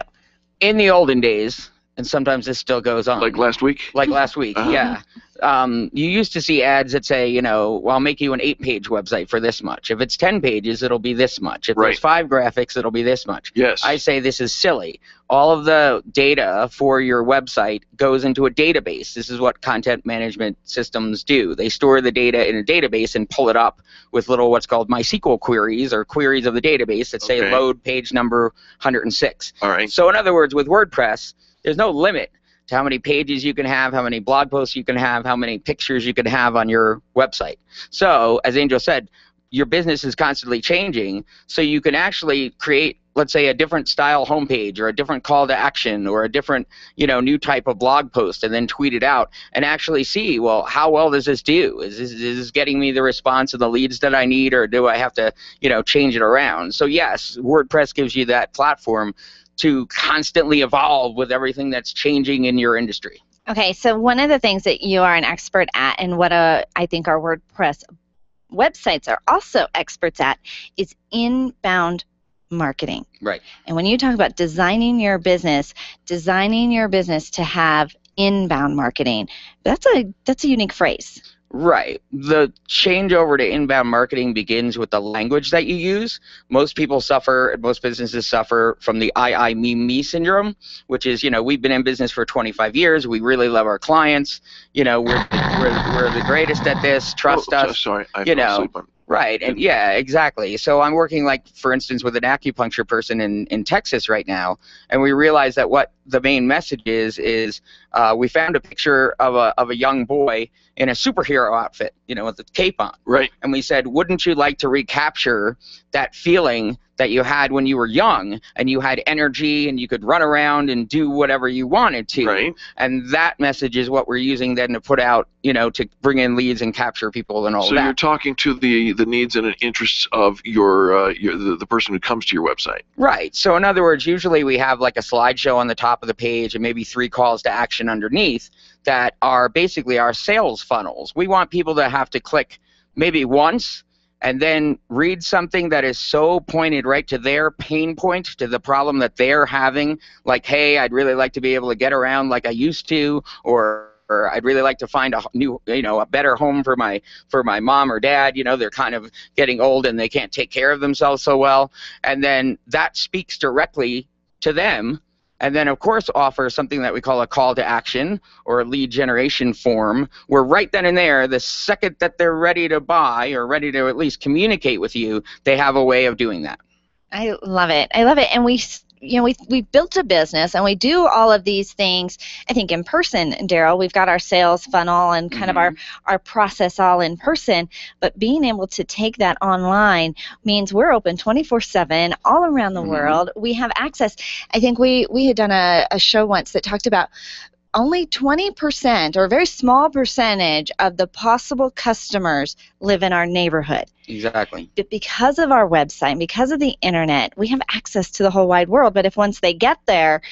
In the olden days, and sometimes this still goes on. Like last week? Like last week, yeah. You used to see ads that say, well, I'll make you an 8-page website for this much. If it's 10 pages, it'll be this much. If there's 5 graphics, it'll be this much. Yes. I say this is silly. All of the data for your website goes into a database. This is what content management systems do. They store the data in a database and pull it up with little what's called MySQL queries or queries of the database that say load page number 106. All right. So in other words, with WordPress, there's no limit to how many pages you can have, how many blog posts you can have, how many pictures you can have on your website. So, as Angel said, your business is constantly changing, so you can actually create, let's say, a different style homepage or a different call to action or a different, new type of blog post and then tweet it out and actually see, well, how well does this do? Is this getting me the response and the leads that I need, or do I have to, change it around? So, yes, WordPress gives you that platform to constantly evolve with everything that's changing in your industry. Okay, so one of the things that you are an expert at, and what I think our WordPress websites are also experts at, is inbound marketing. Right. And when you talk about designing your business to have inbound marketing, that's a unique phrase. Right. The changeover to inbound marketing begins with the language that you use. Most people suffer, and most businesses suffer from the I, me, me syndrome, which is, we've been in business for 25 years. We really love our clients. We're the greatest at this. Trust us. Sorry, I fell asleep on. Right, and yeah, exactly. So I'm working, like, for instance, with an acupuncture person in Texas right now, and we realized that what the main message is we found a picture of a young boy in a superhero outfit, with a cape on. Right. And we said, wouldn't you like to recapture that feeling that you had when you were young and you had energy and you could run around and do whatever you wanted to? Right. And that message is what we're using then to put out, to bring in leads and capture people and all that. So you're talking to the needs and interests of the person who comes to your website. Right. So in other words, usually we have like a slideshow on the top of the page and maybe 3 calls to action underneath that are basically our sales funnels. We want people to have to click maybe once and then read something that is so pointed right to their pain point, to the problem that they're having, like, hey, I'd really like to be able to get around like I used to, or I'd really like to find a new, a better home for my mom or dad. They're kind of getting old and they can't take care of themselves so well. And then that speaks directly to them. And then, of course, offer something that we call a call to action or a lead generation form, where right then and there, the second that they're ready to buy or ready to at least communicate with you, they have a way of doing that. I love it. I love it. And we've built a business, and we do all of these things, I think, in person, Daryl. We've got our sales funnel and kind of our process all in person, but being able to take that online means we're open 24/7 all around the world. We have access. I think we had done a show once that talked about only 20% or a very small percentage of the possible customers live in our neighborhood. Exactly. But because of our website, because of the internet, we have access to the whole wide world. But if once they get there,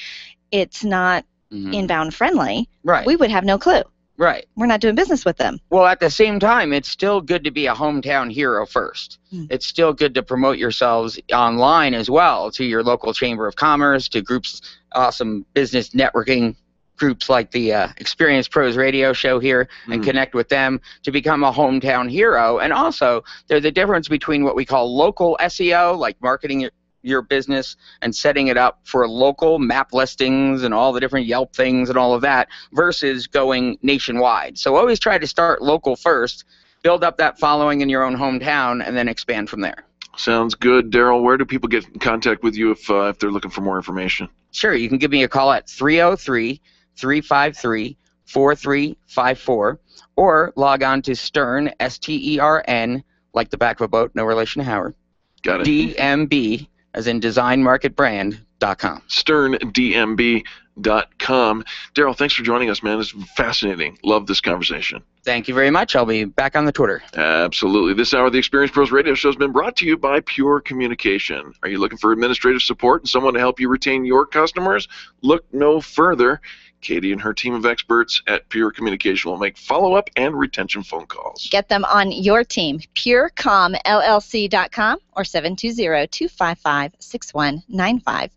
it's not inbound friendly, right, we would have no clue. Right. We're not doing business with them. Well, at the same time, it's still good to be a hometown hero first. It's still good to promote yourselves online as well to your local chamber of commerce, to groups, awesome business networking groups like the Experience Pros radio show here, and connect with them to become a hometown hero. And also, there's a difference between what we call local SEO, like marketing your business and setting it up for local map listings and all the different Yelp things and all of that, versus going nationwide. So always try to start local first, build up that following in your own hometown, and then expand from there. Sounds good. Daryl, where do people get in contact with you if they're looking for more information? Sure, you can give me a call at 303-353-4354, or log on to Stern, S-T-E-R-N, like the back of a boat, no relation to Howard. Got it. DMB, as in designmarketbrand.com. SternDMB.com. Daryl, thanks for joining us, man. It's fascinating. Love this conversation. Thank you very much. I'll be back on the Twitter. Absolutely. This hour of the Experience Pros radio show has been brought to you by Pure Communication. Are you looking for administrative support and someone to help you retain your customers? Look no further. Katie and her team of experts at Pure Communication will make follow-up and retention phone calls. Get them on your team, purecomllc.com or 720-255-6195.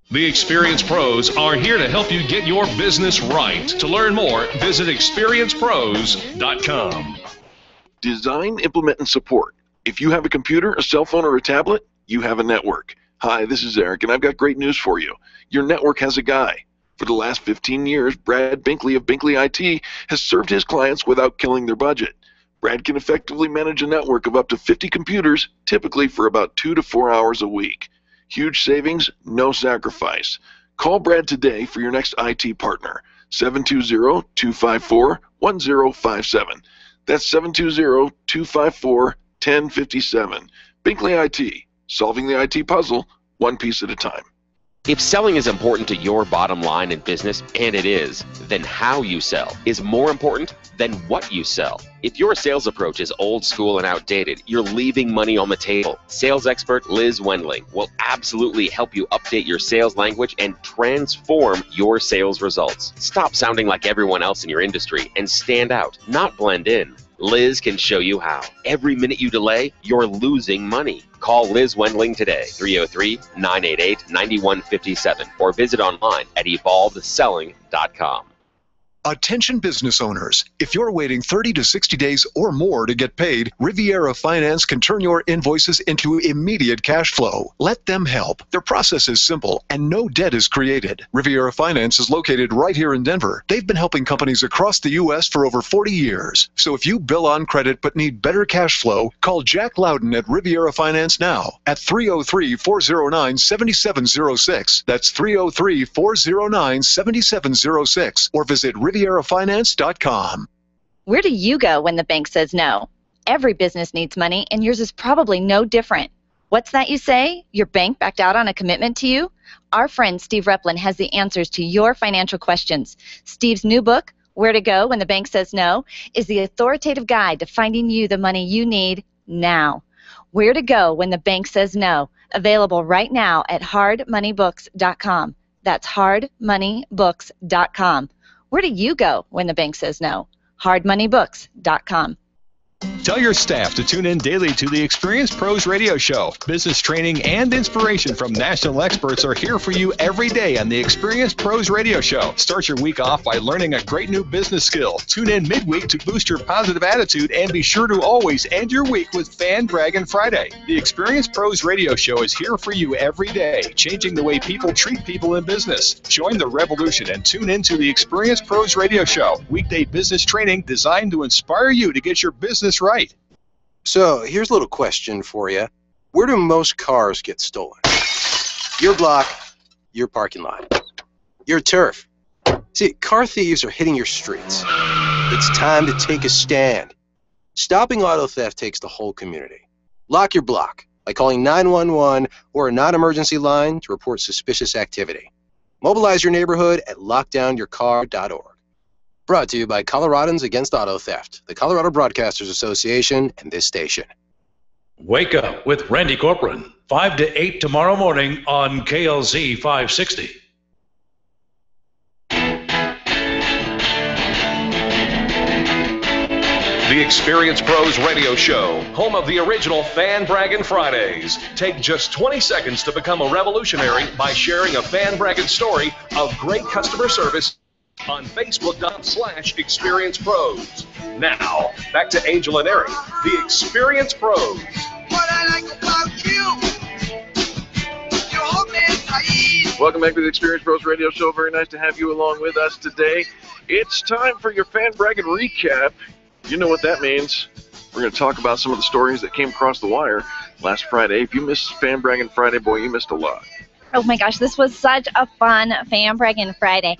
The Experience Pros are here to help you get your business right. To learn more, visit experiencepros.com. Design, implement, and support. If you have a computer, a cell phone, or a tablet, you have a network. Hi, this is Eric, and I've got great news for you. Your network has a guy. For the last 15 years, Brad Binkley of Binkley IT has served his clients without killing their budget. Brad can effectively manage a network of up to 50 computers, typically for about 2 to 4 hours a week. Huge savings, no sacrifice. Call Brad today for your next IT partner, 720-254-1057. That's 720-254-1057. Binkley IT, solving the IT puzzle, one piece at a time. If selling is important to your bottom line in business, and it is, then how you sell is more important than what you sell. If your sales approach is old school and outdated, you're leaving money on the table. Sales expert Liz Wendling will absolutely help you update your sales language and transform your sales results. Stop sounding like everyone else in your industry and stand out, not blend in. Liz can show you how. Every minute you delay, you're losing money. Call Liz Wendling today, 303-988-9157, or visit online at evolvedselling.com. Attention business owners, if you're waiting 30 to 60 days or more to get paid, Riviera Finance can turn your invoices into immediate cash flow. Let them help. Their process is simple and no debt is created. Riviera Finance is located right here in Denver. They've been helping companies across the U.S. for over 40 years. So if you bill on credit but need better cash flow, call Jack Loudon at Riviera Finance now at 303-409-7706. That's 303-409-7706, or visit RivieraFinance.com. Where do you go when the bank says no? Every business needs money, and yours is probably no different. What's that you say? Your bank backed out on a commitment to you? Our friend Steve Replin has the answers to your financial questions. Steve's new book, Where to Go When the Bank Says No, is the authoritative guide to finding you the money you need now. Where to Go When the Bank Says No, available right now at hardmoneybooks.com. That's hardmoneybooks.com. Where do you go when the bank says no? hardmoneybooks.com. Tell your staff to tune in daily to the Experienced Pros Radio Show. Business training and inspiration from national experts are here for you every day on the Experienced Pros Radio Show. Start your week off by learning a great new business skill. Tune in midweek to boost your positive attitude, and be sure to always end your week with Fan Braggin' Friday. The Experienced Pros Radio Show is here for you every day, changing the way people treat people in business. Join the revolution and tune into the Experienced Pros Radio Show. Weekday business training designed to inspire you to get your business right. So, here's a little question for you. Where do most cars get stolen? Your block, your parking lot, your turf. See, car thieves are hitting your streets. It's time to take a stand. Stopping auto theft takes the whole community. Lock your block by calling 911 or a non-emergency line to report suspicious activity. Mobilize your neighborhood at lockdownyourcar.org. Brought to you by Coloradans Against Auto Theft, the Colorado Broadcasters Association, and this station. Wake up with Randy Corcoran, 5 to 8 tomorrow morning on KLZ 560. The Experience Pros Radio Show, home of the original Fan Braggin' Fridays. Take just 20 seconds to become a revolutionary by sharing a Fan Braggin' story of great customer service on Facebook.com/ExperiencePros. Now, back to Angel and Eric, the Experience Pros. What I like about you, you hold me tight. Welcome back to the Experience Pros Radio Show. Very nice to have you along with us today. It's time for your Fan Braggin' recap. You know what that means. We're going to talk about some of the stories that came across the wire last Friday. If you missed Fan Braggin' Friday, boy, you missed a lot. Oh my gosh, this was such a fun Fan Braggin' Friday.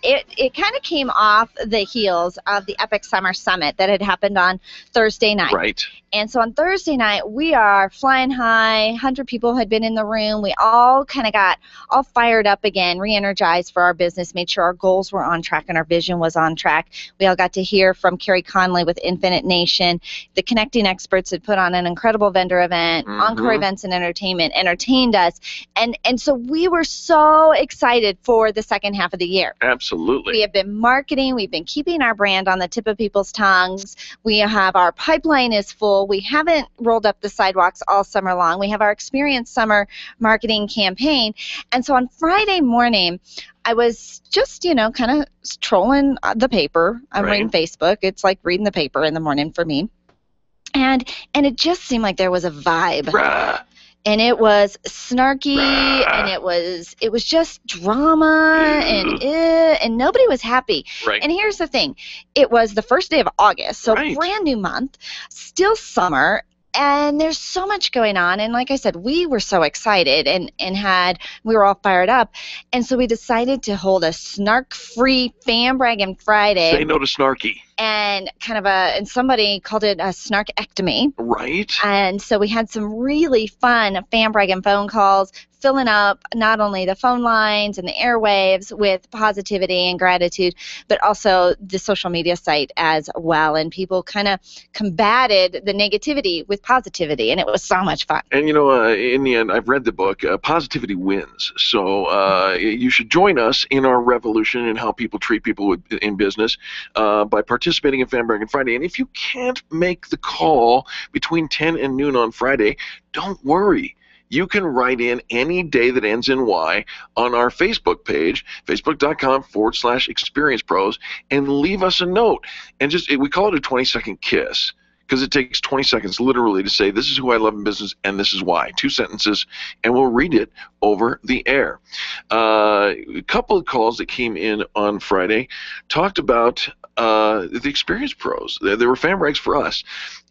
It kind of came off the heels of the Epic Summer Summit that had happened on Thursday night. Right. And so on Thursday night, we are flying high. 100 people had been in the room. We all kind of got all fired up again, re-energized for our business, made sure our goals were on track and our vision was on track. We all got to hear from Carrie Conley with Infinite Nation. The Connecting Experts had put on an incredible vendor event. Encore Events and Entertainment entertained us. And so we were so excited for the second half of the year. Absolutely. We have been marketing. We've been keeping our brand on the tip of people's tongues. We have our pipeline is full. We haven't rolled up the sidewalks all summer long. We have our Experience Summer marketing campaign. And so on Friday morning, I was just, kind of trolling the paper. I'm reading Facebook. It's like reading the paper in the morning for me. And it just seemed like there was a vibe. Rah. And it was snarky, and it was just drama, and nobody was happy. Right. And here's the thing. It was the first day of August, so brand new month, still summer, and there's so much going on. And like I said, we were so excited and we were all fired up. And so we decided to hold a snark-free Fan Braggin' Friday. Say no to snarky. And and somebody called it a snarkectomy. Right. And so we had some really fun Fan Braggin' phone calls, filling up not only the phone lines and the airwaves with positivity and gratitude, but also the social media site as well. And people kind of combated the negativity with positivity, and it was so much fun. And, in the end, I've read the book, Positivity Wins. So you should join us in our revolution in how people treat people in business by participating in Fan Braggin' Friday. And if you can't make the call between 10 and noon on Friday, don't worry. You can write in any day that ends in Y on our Facebook page, facebook.com/ExperiencePros, and leave us a note. And we call it a 20-second kiss, because it takes 20 seconds literally to say, this is who I love in business and this is why. 2 sentences, and we'll read it over the air. A couple of calls that came in on Friday talked about the Experience Pros. They were fan brags for us.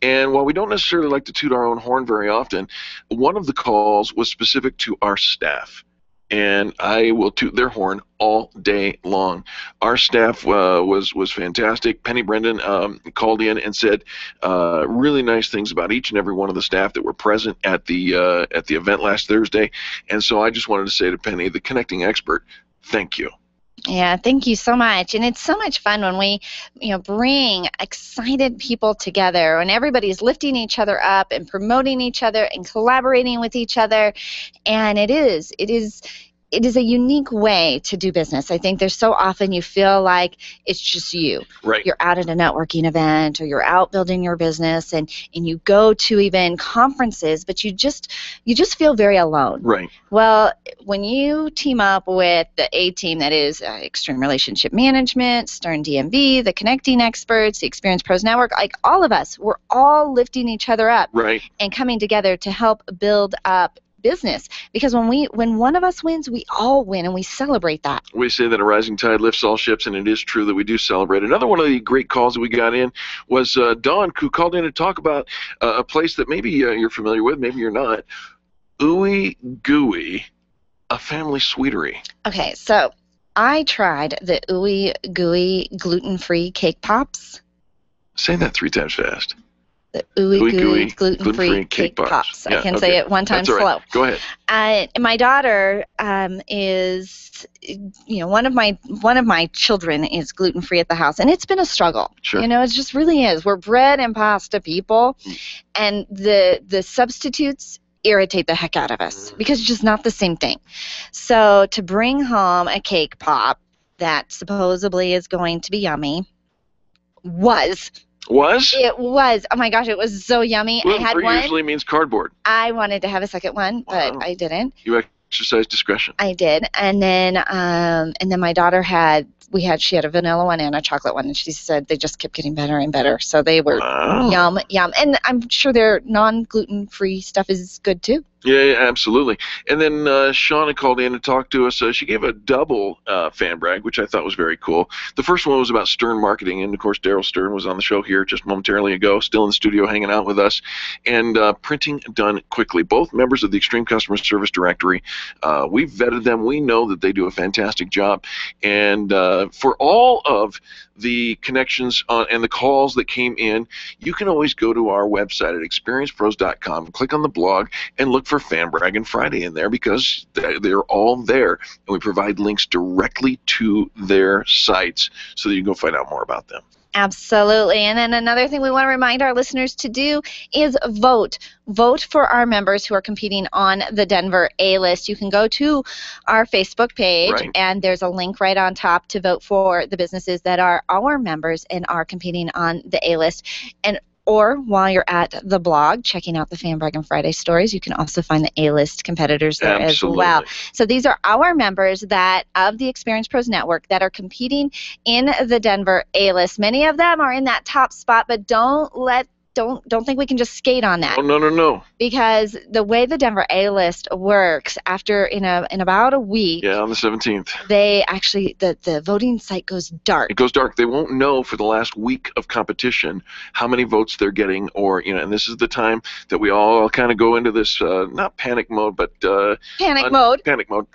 And while we don't necessarily like to toot our own horn very often, one of the calls was specific to our staff. And I will toot their horn all day long. Our staff was fantastic. Penny Brendan called in and said really nice things about each and every one of the staff that were present at the event last Thursday. And so I just wanted to say to Penny, the connecting expert, thank you. Yeah, thank you so much. And it's so much fun when we, bring excited people together, and everybody's lifting each other up and promoting each other and collaborating with each other. And it is it is a unique way to do business. I think there's so often you feel like it's just you. Right. You're out at a networking event or you're out building your business and you go to even conferences, but you just feel very alone. Right. Well, when you team up with the A team, that is Extreme Relationship Management, Stern DMV, the Connecting Experts, the Experience Pros Network, like all of us, we're all lifting each other up and coming together to help build up business, because when one of us wins, we all win, and we celebrate that. We say that a rising tide lifts all ships, and it is true that we do celebrate. Another one of the great calls that we got in was Dawn, who called in to talk about a place that maybe you're familiar with, maybe you're not. Ooey Gooey, a family sweetery. Okay, so I tried the Ooey Gooey gluten-free cake pops. Say that 3 times fast. The Ooey Gooey gluten-free cake pops. Yeah, I can say it one time That's all right. slow. Go ahead. My daughter is, one of my children is gluten-free at the house, and it's been a struggle. Sure. It just really is. We're bread and pasta people, and the substitutes irritate the heck out of us because it's just not the same thing. So to bring home a cake pop that supposedly is going to be yummy Was? It was. Oh my gosh, it was so yummy. I had Gluten-free one. usually means cardboard. I wanted to have a second one, but I didn't. You exercise discretion. I did, and then my daughter she had a vanilla one and a chocolate one, and she said they just kept getting better and better. So they were yum, and I'm sure their non-gluten free stuff is good too. Yeah, absolutely. And then Shauna called in and talked to us. She gave a double fan brag, which I thought was very cool. The first one was about Stern Marketing, and of course Daryl Stern was on the show here just momentarily ago, still in the studio hanging out with us, and printing done quickly. Both members of the Extreme Customer Service Directory. We've vetted them. We know that they do a fantastic job. And for all of the connections and the calls that came in, you can always go to our website at experiencepros.com, click on the blog, and look for Fan Braggin' Friday in there, because they're all there, and we provide links directly to their sites so that you can go find out more about them. Absolutely. And then another thing we want to remind our listeners to do is vote. Vote for our members who are competing on the Denver A-list. You can go to our Facebook page, and there's a link right on top to vote for the businesses that are our members and are competing on the A-list. Or while you're at the blog checking out the Fan Braggin' Friday stories, you can also find the A-list competitors there as well. So these are our members of the Experience Pros Network that are competing in the Denver A-list. Many of them are in that top spot, but don't think we can just skate on that. Oh, no. Because the way the Denver A-list works, after in about a week, on the 17th, they actually the voting site goes dark. It goes dark. They won't know for the last week of competition how many votes they're getting, or and this is the time that we all kind of go into this not panic mode, but panic mode.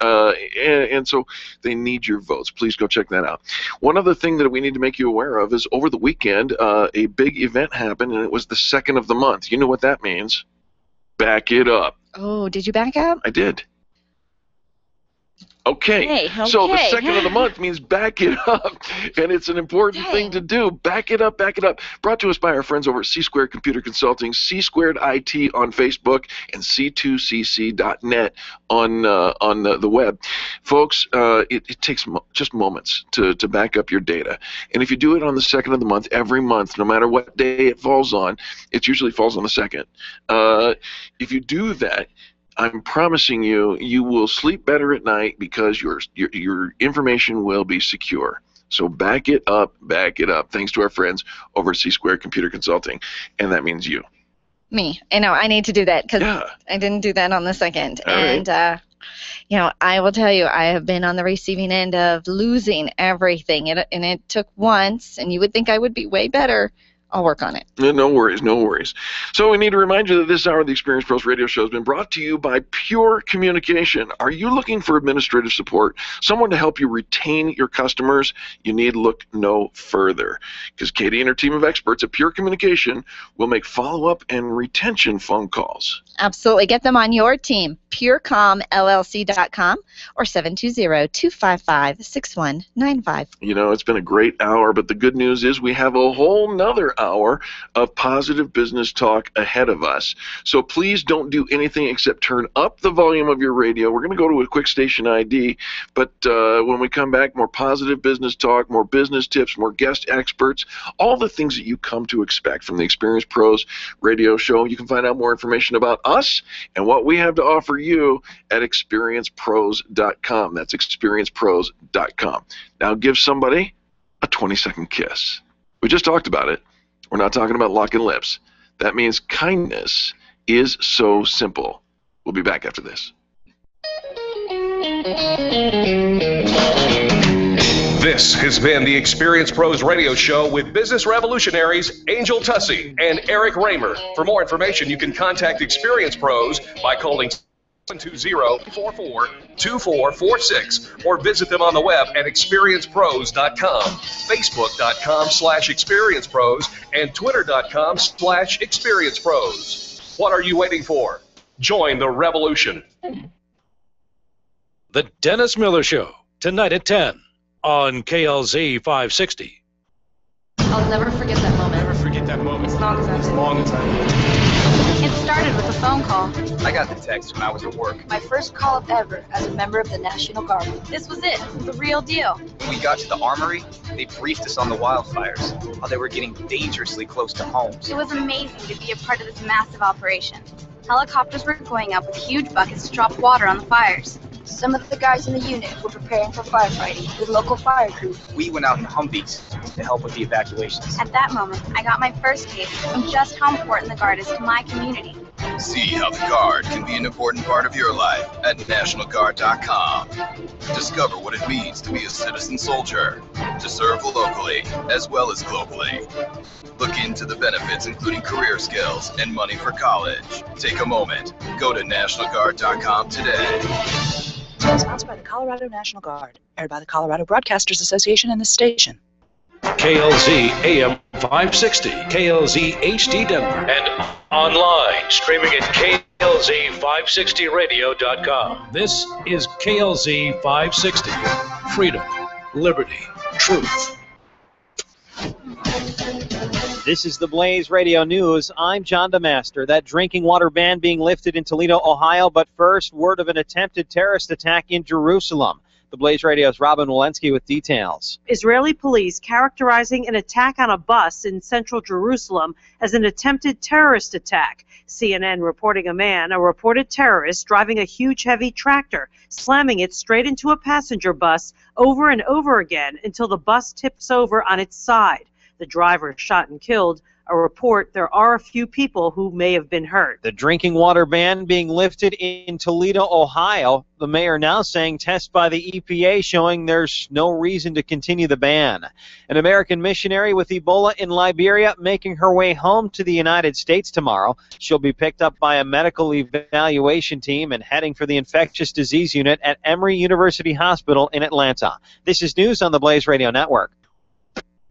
And so they need your votes. Please go check that out. One other thing that we need to make you aware of is over the weekend, a big event happened, and it was the 2nd of the month. You know what that means? Back it up. Oh, did you back up? I did. Okay. So the 2nd of the month means back it up, and it's an important thing to do. Back it up, back it up. Brought to us by our friends over at C-Squared Computer Consulting, C-Squared IT on Facebook, and C2CC.net on the web. Folks, it takes just moments to back up your data. And if you do it on the 2nd of the month, every month, no matter what day it falls on, it usually falls on the 2nd. If you do that, I'm promising you will sleep better at night, because your information will be secure. So back it up, thanks to our friends over at C-Squared Computer Consulting, and that means you. Me. I know. I need to do that, because I didn't do that on the 2nd. And, I will tell you, I have been on the receiving end of losing everything, and it took once, and you would think I would be way better. I'll work on it. No worries. So we need to remind you that this hour of the Experience Pros Radio Show has been brought to you by Pure Communication. Are you looking for administrative support, someone to help you retain your customers? You need look no further, because Katie and her team of experts at Pure Communication will make follow-up and retention phone calls. Absolutely. Get them on your team, purecomllc.com or 720-255-6195. It's been a great hour, but the good news is we have a whole nother hour of positive business talk ahead of us. So please don't do anything except turn up the volume of your radio. We're going to go to a quick station ID, but when we come back, more positive business talk, more business tips, more guest experts, all the things that you come to expect from the Experience Pros radio show. You can find out more information about us and what we have to offer you at experiencepros.com. That's experiencepros.com. Now give somebody a 20-second kiss. We just talked about it. We're not talking about locking lips. That means kindness is so simple. We'll be back after this. This has been the Experience Pros radio show with business revolutionaries Angel Tussey and Eric Raymer. For more information, you can contact Experience Pros by calling 720-442446 or visit them on the web at experiencepros.com, facebook.com/experiencepros, and twitter.com/experiencepros. What are you waiting for? Join the revolution. The Dennis Miller Show, tonight at 10 on KLZ 560. I'll never forget that moment. Never forget that moment. As long as I'm It started with a phone call. I got the text when I was at work. My first call ever as a member of the National Guard. This was it, the real deal. When we got to the armory, they briefed us on the wildfires, how they were getting dangerously close to homes. It was amazing to be a part of this massive operation. Helicopters were going up with huge buckets to drop water on the fires. Some of the guys in the unit were preparing for firefighting with local fire crews. We went out in Humvees to help with the evacuations. At that moment, I got my first taste of just how important the Guard is to my community. See how the Guard can be an important part of your life at NationalGuard.com. Discover what it means to be a citizen soldier, to serve locally as well as globally. Look into the benefits, including career skills and money for college. Take a moment. Go to NationalGuard.com today. Sponsored by the Colorado National Guard. Aired by the Colorado Broadcasters Association and this station. KLZ AM 560, KLZ HD Denver, and online streaming at KLZ560radio.com. This is KLZ 560. Freedom, liberty, truth. This is the Blaze Radio News. I'm John DeMaster. That drinking water ban being lifted in Toledo, Ohio, but first, word of an attempted terrorist attack in Jerusalem. The Blaze Radio's Robin Walensky with details. Israeli police characterizing an attack on a bus in central Jerusalem as an attempted terrorist attack. CNN reporting a man, a reported terrorist, driving a huge heavy tractor, slamming it straight into a passenger bus over and over again until the bus tips over on its side. The driver shot and killed. A report there are a few people who may have been hurt. The drinking water ban being lifted in Toledo, Ohio. The mayor now saying tests by the EPA showing there's no reason to continue the ban. An American missionary with Ebola in Liberia making her way home to the United States tomorrow. She'll be picked up by a medical evaluation team and heading for the infectious disease unit at Emory University Hospital in Atlanta. This is news on the Blaze Radio Network.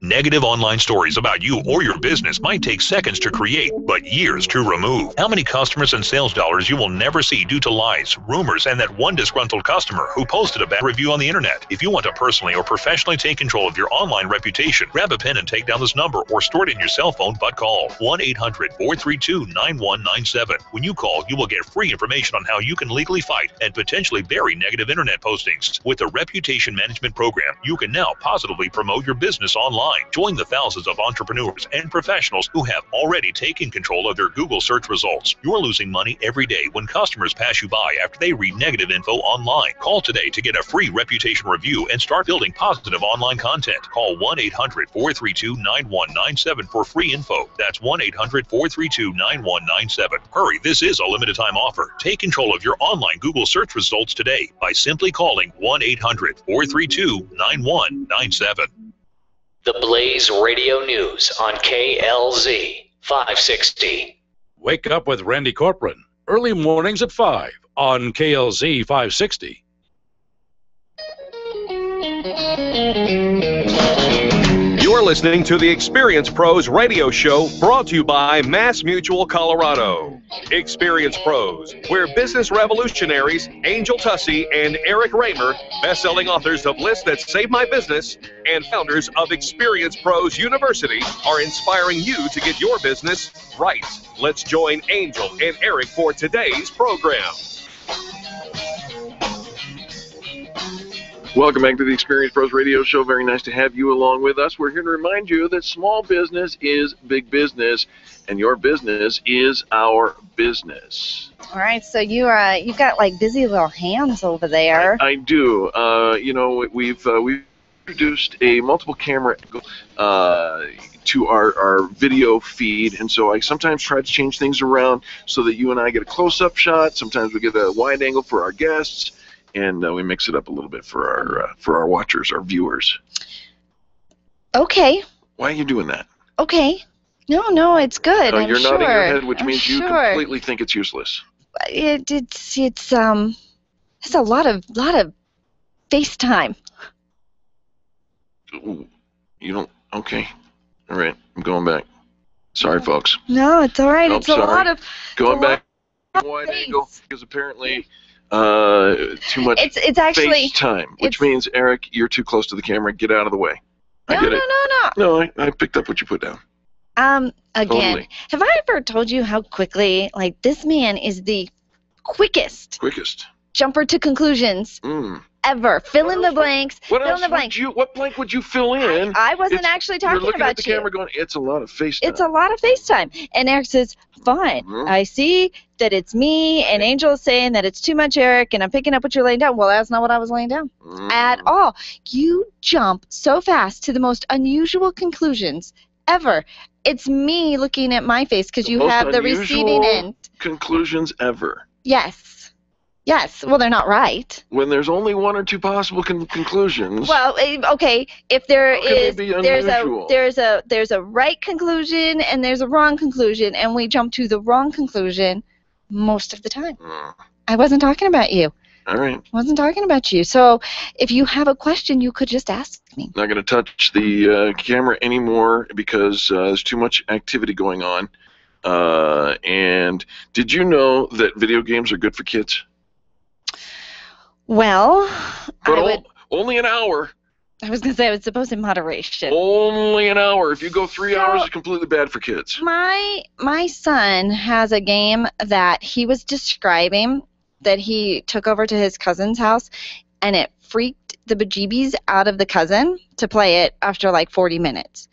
Negative online stories about you or your business might take seconds to create, but years to remove. How many customers and sales dollars you will never see due to lies, rumors, and that one disgruntled customer who posted a bad review on the internet? If you want to personally or professionally take control of your online reputation, grab a pen and take down this number or store it in your cell phone, but call 1-800-432-9197. When you call, you will get free information on how you can legally fight and potentially bury negative internet postings. With the Reputation Management Program, you can now positively promote your business online. Join the thousands of entrepreneurs and professionals who have already taken control of their Google search results. You're losing money every day when customers pass you by after they read negative info online. Call today to get a free reputation review and start building positive online content. Call 1-800-432-9197 for free info. That's 1-800-432-9197. Hurry, this is a limited time offer. Take control of your online Google search results today by simply calling 1-800-432-9197. The Blaze Radio News on KLZ 560. Wake up with Randy Corcoran, early mornings at 5 on KLZ 560. You're listening to the Experience Pros radio show brought to you by Mass Mutual Colorado. Experience Pros, where business revolutionaries Angel Tussey and Eric Raymer, best-selling authors of Lists That Save My Business and founders of Experience Pros University, are inspiring you to get your business right. Let's join Angel and Eric for today's program. Welcome back to the Experience Pros Radio Show. Very nice to have you along with us. We're here to remind you that small business is big business, and your business is our business. All right, so you've got like busy little hands over there. I do. We've introduced a multiple camera angle to our video feed, and so I sometimes try to change things around so that you and I get a close-up shot. Sometimes we get a wide angle for our guests. And we mix it up a little bit for our watchers, our viewers. Okay. Why are you doing that? Okay. No, it's good. You're sure. nodding your head, which means you sure. completely think it's useless. It's a lot of FaceTime. Ooh, you don't. Okay. All right. I'm going back. Sorry, folks. No, it's all right. Nope, it's a lot of going back. Wide angle because apparently. Too much it's actually FaceTime, which means, Eric, you're too close to the camera. Get out of the way. I get it. No, I picked up what you put down. Again, Totally. have I ever told you how quickly, like, this man is the quickest jumper to conclusions ever. Fill in the blanks. Fill in the blanks. What blank would you fill in? I wasn't actually talking You're looking about at the camera going, it's a lot of FaceTime. It's a lot of FaceTime. And Eric says, fine. I see that it's me, and Angel is saying that it's too much, Eric, and I'm picking up what you're laying down. Well, that's not what I was laying down at all. You jump so fast to the most unusual conclusions ever. It's me looking at my face because you have the receiving end. Conclusions ever. Yes. Well, they're not right. When there's only one or two possible conclusions. Well, okay, if there is, they be unusual? there's a right conclusion and there's a wrong conclusion, and we jump to the wrong conclusion most of the time. I wasn't talking about you. All right. I wasn't talking about you. So if you have a question, you could just ask me. Not going to touch the camera anymore because there's too much activity going on. And did you know that video games are good for kids? Well, but only an hour. I was going to say I would suppose in moderation. Only an hour. If you go 3 hours, it's completely bad for kids. My son has a game that he was describing that he took over to his cousin's house, and it freaked the bejeebies out of the cousin to play it after like 40 minutes.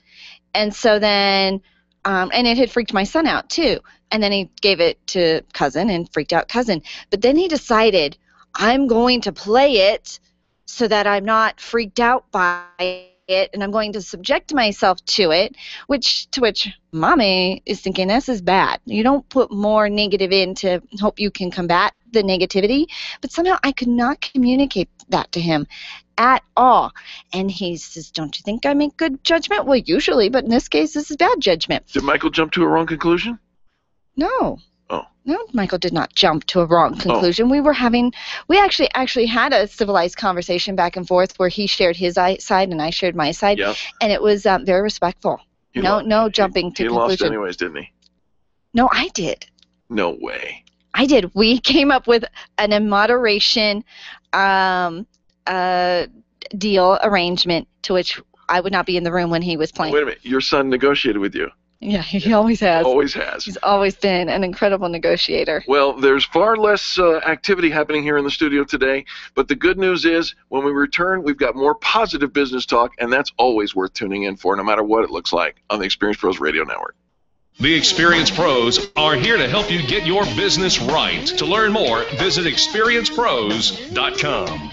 And so then, and it had freaked my son out too. And then he gave it to cousin and freaked out cousin. But then he decided, I'm going to play it so that I'm not freaked out by it, and I'm going to subject myself to it, to which Mommy is thinking, this is bad. You don't put more negative in to hope you can combat the negativity. But somehow I could not communicate that to him at all. And he says, don't you think I make good judgment? Well, usually, but in this case, this is bad judgment. Did Michael jump to a wrong conclusion? No. Oh. No, Michael did not jump to a wrong conclusion. We actually had a civilized conversation back and forth where he shared his side and I shared my side, and it was very respectful. No jumping to conclusion. He lost anyways, didn't he? No, I did. No way. I did. We came up with an in moderation deal arrangement to which I would not be in the room when he was playing. Wait a minute. Your son negotiated with you. Yeah, he always has. Always has. He's always been an incredible negotiator. Well, there's far less activity happening here in the studio today, but the good news is when we return, we've got more positive business talk, and that's always worth tuning in for, no matter what it looks like, on the Experience Pros Radio Network. The Experience Pros are here to help you get your business right. To learn more, visit experiencepros.com.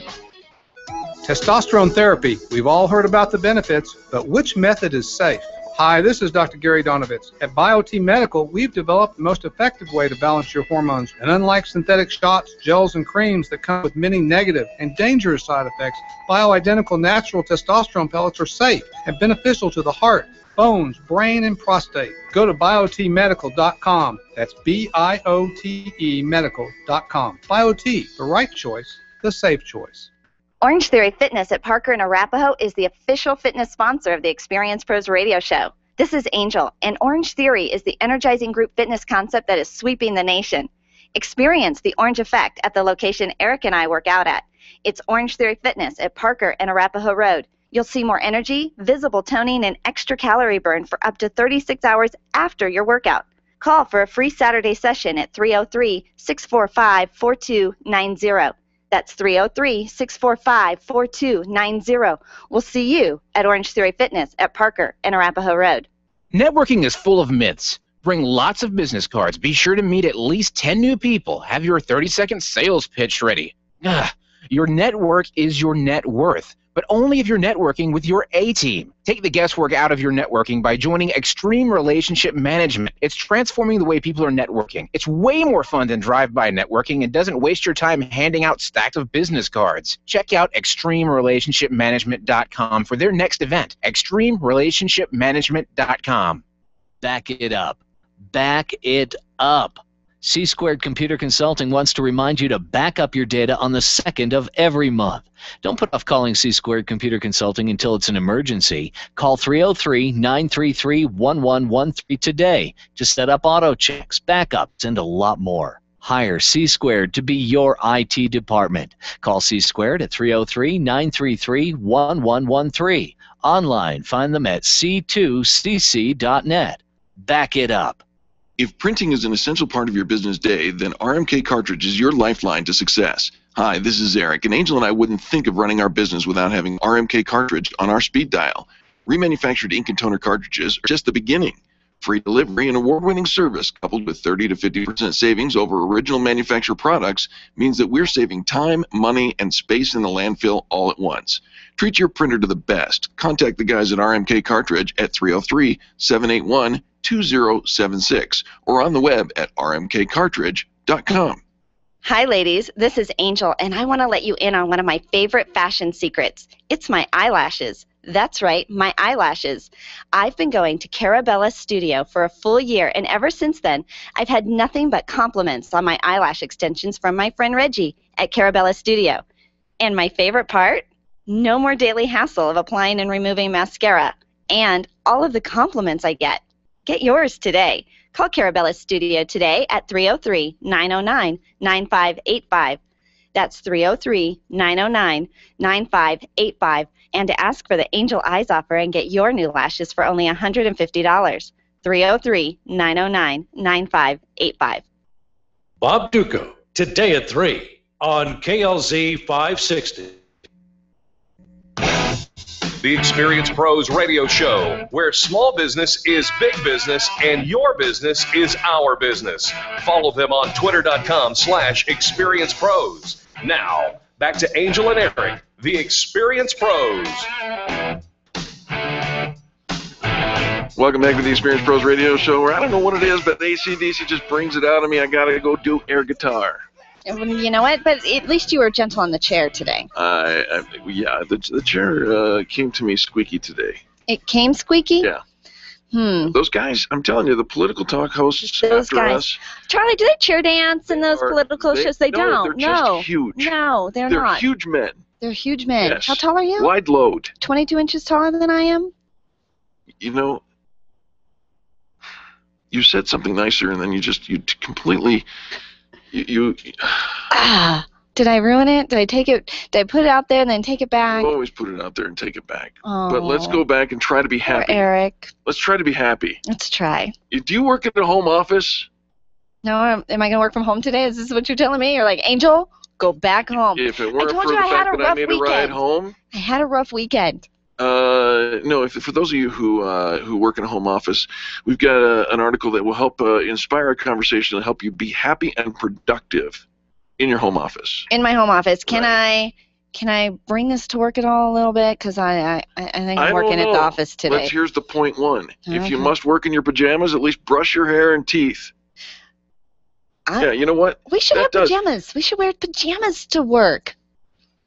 Testosterone therapy. We've all heard about the benefits, but which method is safe? Hi, this is Dr. Gary Donovitz. At BioT Medical, we've developed the most effective way to balance your hormones. And unlike synthetic shots, gels, and creams that come with many negative and dangerous side effects, bioidentical natural testosterone pellets are safe and beneficial to the heart, bones, brain, and prostate. Go to biotmedical.com. That's BIOTE medical.com. BioT, the right choice, the safe choice. Orange Theory Fitness at Parker and Arapahoe is the official fitness sponsor of the Experience Pros radio show. This is Angel, and Orange Theory is the energizing group fitness concept that is sweeping the nation. Experience the Orange Effect at the location Eric and I work out at. It's Orange Theory Fitness at Parker and Arapahoe Road. You'll see more energy, visible toning, and extra calorie burn for up to 36 hours after your workout. Call for a free Saturday session at 303-645-4290. That's 303-645-4290. We'll see you at Orange Theory Fitness at Parker and Arapahoe Road. Networking is full of myths. Bring lots of business cards. Be sure to meet at least 10 new people. Have your 30-second sales pitch ready. Your network is your net worth, but only if you're networking with your A-team. Take the guesswork out of your networking by joining Extreme Relationship Management. It's transforming the way people are networking. It's way more fun than drive-by networking and doesn't waste your time handing out stacks of business cards. Check out ExtremeRelationshipManagement.com for their next event. ExtremeRelationshipManagement.com. Back it up. Back it up. C-Squared Computer Consulting wants to remind you to back up your data on the 2nd of every month. Don't put off calling C-Squared Computer Consulting until it's an emergency. Call 303-933-1113 today to set up auto checks, backups, and a lot more. Hire C-Squared to be your IT department. Call C-Squared at 303-933-1113. Online, find them at c2cc.net. Back it up. If printing is an essential part of your business day, then RMK Cartridge is your lifeline to success. Hi, this is Eric, and Angel and I wouldn't think of running our business without having RMK Cartridge on our speed dial. Remanufactured ink and toner cartridges are just the beginning. Free delivery and award-winning service coupled with 30 to 50% savings over original manufacturer products means that we're saving time, money, and space in the landfill all at once. Treat your printer to the best. Contact the guys at RMK Cartridge at 303-781-2076 or on the web at rmkcartridge.com. Hi, ladies. This is Angel, and I want to let you in on one of my favorite fashion secrets. It's my eyelashes. That's right, my eyelashes. I've been going to Carabella's studio for a full year, and ever since then, I've had nothing but compliments on my eyelash extensions from my friend Reggie at Carabella's studio. And my favorite part? No more daily hassle of applying and removing mascara. And all of the compliments I get. Get yours today. Call Carabella's studio today at 303-909-9585. That's 303-909-9585. And to ask for the Angel Eyes offer and get your new lashes for only $150. 303-909-9585. Bob Duco, today at 3 on KLZ 560. The Experience Pros radio show, where small business is big business and your business is our business. Follow them on twitter.com/experiencepros. Now, back to Angel and Eric, the Experience Pros. Welcome back to the Experience Pros radio show, where I don't know what it is, but AC/DC just brings it out of me. I got to go do air guitar. You know what? But at least you were gentle on the chair today. Yeah, the chair came to me squeaky today. It came squeaky? Yeah. Those guys, I'm telling you, the political talk hosts Those after guys. us. Charlie, do they chair dance in those political shows? They don't. They're just huge. No, they're not. They're huge men. They're huge men. Yes. How tall are you? Wide load. 22 inches taller than I am? You know, you said something nicer, and then you completely... Did I ruin it? Did I take it? Did I put it out there and then take it back? You always put it out there and take it back. Oh, but let's go back and try to be happy. Poor Eric. Let's try to be happy. Let's try. Do you work at a home office? No, am I going to work from home today? Is this what you're telling me? You're like, Angel, go back home. If it weren't for the fact that I made a ride home. I had a rough weekend. No, for those of you who work in a home office, we've got an article that will help inspire a conversation and help you be happy and productive in your home office. In my home office. Can I bring this to work at all a little bit? Because I think I'm working at the office today. Here's the point one. Okay. If you must work in your pajamas, at least brush your hair and teeth. Yeah, you know what? We should wear pajamas. We should wear pajamas to work.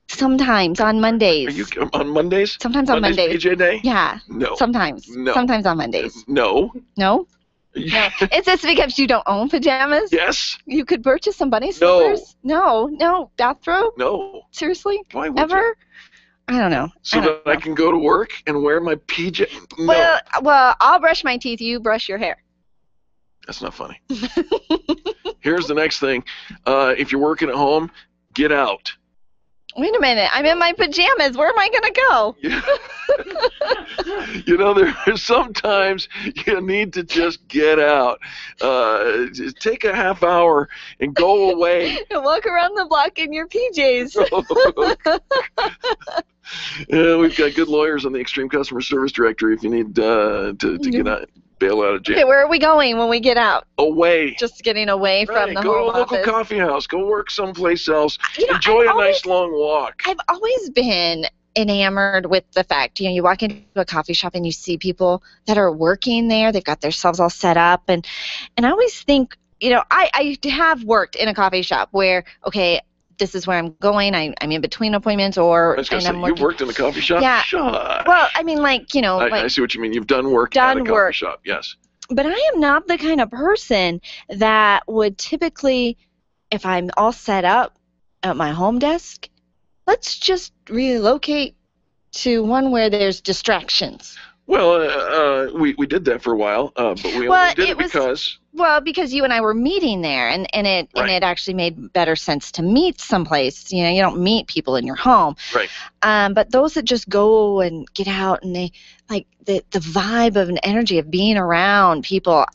Sometimes on Mondays. Are you on Mondays? Sometimes on Mondays. PJ day? Yeah. No. Sometimes. No. Sometimes on Mondays. No. No? No. Is this because you don't own pajamas? Yes. You could purchase some bunny slippers? No. No. Bathrobe? No. Seriously? Why would Ever? I don't know. So that I can go to work and wear my PJ? No. Well, I'll brush my teeth. You brush your hair. That's not funny. Here's the next thing. If you're working at home, get out. Wait a minute. I'm in my pajamas. Where am I going to go? You know, there's sometimes you need to just get out. Just take a half hour and go away. And walk around the block in your PJs. Yeah, we've got good lawyers on the Extreme Customer Service Directory if you need to get out, bail out of jail. Okay, where are we going when we get out? Away. Just getting away from the go home to a local office. coffee house. Go work someplace else. Enjoy a nice long walk. I've always been enamored with the fact, you walk into a coffee shop and you see people that are working there. They've got themselves all set up. And I always think, I have worked in a coffee shop where, okay, this is where I'm going. I'm in between appointments, or you've worked in a coffee shop? Yeah. Shush. Well, I mean, I see what you mean. You've done work at a coffee shop. Yes. But I am not the kind of person that would typically, if I'm all set up at my home desk, let's just relocate to one where there's distractions. Well, we did that for a while, but we only did it because... Well, because you and I were meeting there, and it actually made better sense to meet someplace. You don't meet people in your home. Right. But those that just go and get out and they like the vibe of an energy of being around people.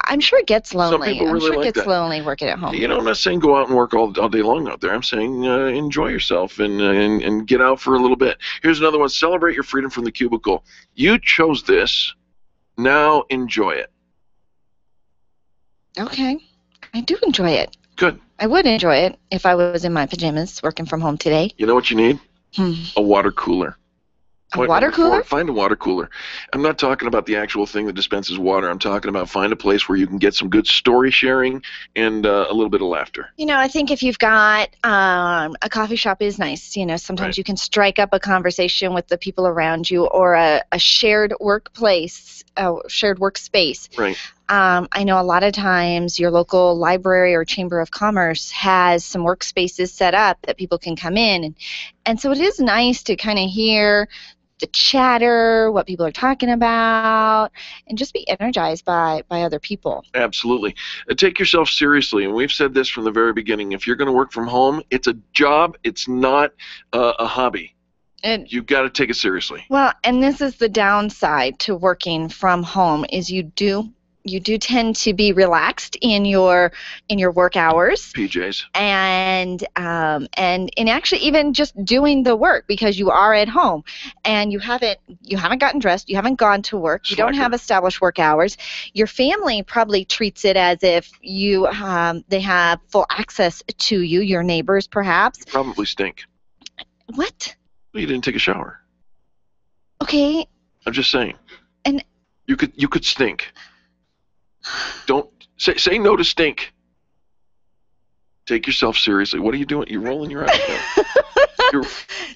I'm sure it gets lonely. Some people really I'm sure like it gets that. lonely working at home. I'm not saying go out and work all day long out there. I'm saying enjoy yourself and get out for a little bit. Here's another one. Celebrate your freedom from the cubicle. You chose this. Now enjoy it. Okay. I do enjoy it. Good. I would enjoy it if I was in my pajamas working from home today. You know what you need? A water cooler. A water cooler? Find a water cooler. I'm not talking about the actual thing that dispenses water. I'm talking about find a place where you can get some good story sharing and a little bit of laughter. I think if you've got a coffee shop is nice. Sometimes you can strike up a conversation with the people around you, or a shared workplace, a shared workspace. Right. I know a lot of times your local library or chamber of commerce has some workspaces set up that people can come in. And so it is nice to kind of hear the chatter, what people are talking about, and just be energized by other people. Absolutely. Take yourself seriously, and we've said this from the very beginning. If you're going to work from home, it's a job. It's not a hobby. And you've got to take it seriously. Well, and this is the downside to working from home is you do tend to be relaxed in your work hours. PJs. And actually even just doing the work, because you are at home and you haven't gotten dressed, you haven't gone to work, you don't have established work hours. Your family probably treats it as if they have full access to you, your neighbors perhaps. You probably stink. What? Well, you didn't take a shower. Okay. I'm just saying. And you could stink. Don't say no to stink. Take yourself seriously. What are you doing? You're rolling your eyes now. You're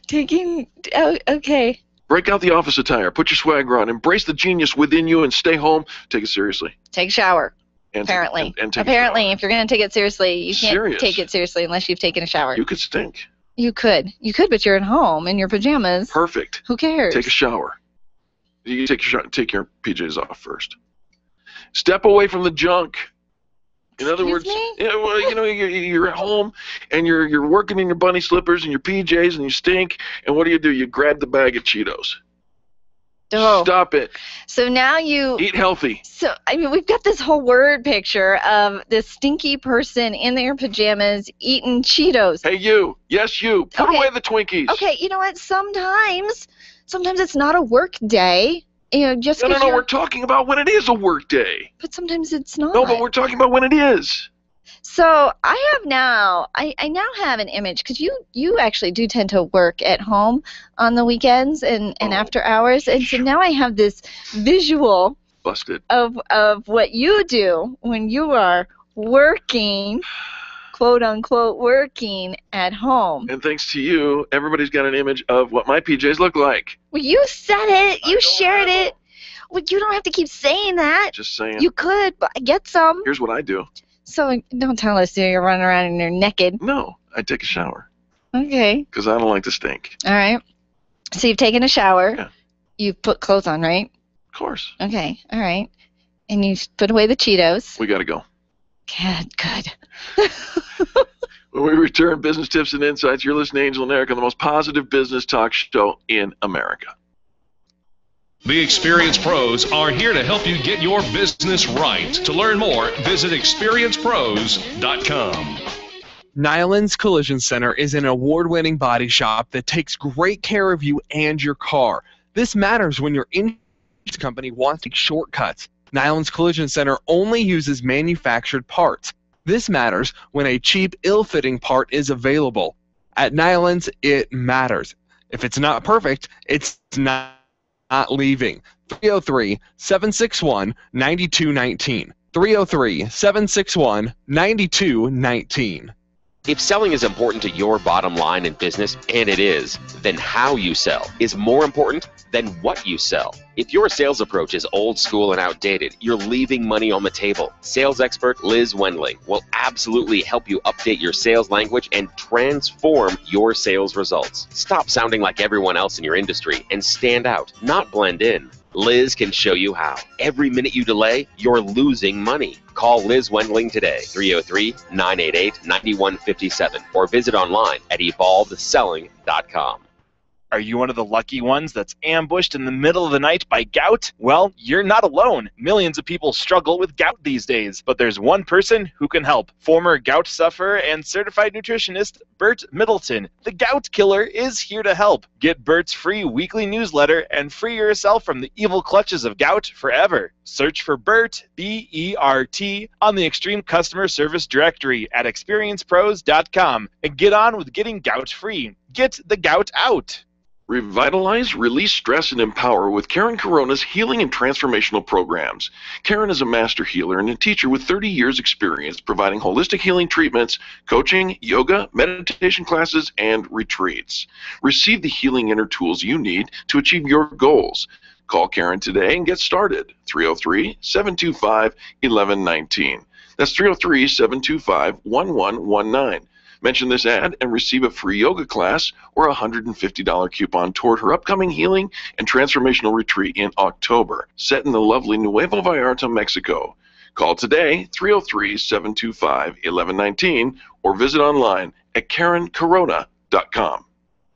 taking. Oh, okay. Break out the office attire. Put your swagger on. Embrace the genius within you and stay home. Take it seriously. Take a shower. Apparently. Apparently, if you're going to take it seriously, you can't take it seriously unless you've taken a shower. You could stink. You could, but you're at home in your pajamas. Perfect. Who cares? Take a shower. You take your PJs off first. Step away from the junk. In other words, you're at home and you're working in your bunny slippers and your PJs and you stink. And what do? You grab the bag of Cheetos. Oh. Stop it. So now you eat healthy. So we've got this whole word picture of this stinky person in their pajamas eating Cheetos. Hey, you. Yes, you. Put away the Twinkies. Okay, you know what? Sometimes it's not a work day. Just no. We're talking about when it is a work day. But sometimes it's not. No, but we're talking about when it is. So I now have an image, because you actually do tend to work at home on the weekends and after hours, and so now I have this visual busted of what you do when you are working, quote unquote, working at home. And thanks to you, everybody's got an image of what my PJs look like. Well, you said it. You shared it. Well, you don't have to keep saying that. Just saying. You could, but get some. Here's what I do. So don't tell us you're running around and you're naked. No, I take a shower. Okay. Because I don't like to stink. All right. So you've taken a shower. Yeah. You've put clothes on, right? Of course. Okay, all right. And you put away the Cheetos. We got to go. Good. When we return, business tips and insights. You're listening to Angel and Eric on the most positive business talk show in America. The Experience Pros are here to help you get your business right. To learn more, visit experiencepros.com. Nyland's Collision Center is an award-winning body shop that takes great care of you and your car. This matters when your insurance company wants to take shortcuts. Nyland's Collision Center only uses manufactured parts. This matters when a cheap, ill-fitting part is available. At Nyland's, it matters. If it's not perfect, it's not leaving. 303-761-9219. 303-761-9219. If selling is important to your bottom line in business, and it is, then how you sell is more important than what you sell. If your sales approach is old school and outdated, you're leaving money on the table. Sales expert Liz Wendling will absolutely help you update your sales language and transform your sales results. Stop sounding like everyone else in your industry and stand out, not blend in. Liz can show you how. Every minute you delay, you're losing money. Call Liz Wendling today, 303-988-9157, or visit online at evolvedselling.com. Are you one of the lucky ones that's ambushed in the middle of the night by gout? Well, you're not alone. Millions of people struggle with gout these days, but there's one person who can help. Former gout sufferer and certified nutritionist Bert Middleton, the Gout Killer, is here to help. Get Bert's free weekly newsletter and free yourself from the evil clutches of gout forever. Search for Bert, B-E-R-T, on the Extreme Customer Service Directory at experiencepros.com and get on with getting gout free. Get the gout out. Revitalize, release stress, and empower with Karen Corona's healing and transformational programs. Karen is a master healer and a teacher with 30 years experience providing holistic healing treatments, coaching, yoga, meditation classes, and retreats. Receive the healing inner tools you need to achieve your goals. Call Karen today and get started. 303-725-1119. That's 303-725-1119. Mention this ad and receive a free yoga class or a $150 coupon toward her upcoming healing and transformational retreat in October, set in the lovely Nuevo Vallarta, Mexico. Call today, 303-725-1119, or visit online at KarenCorona.com.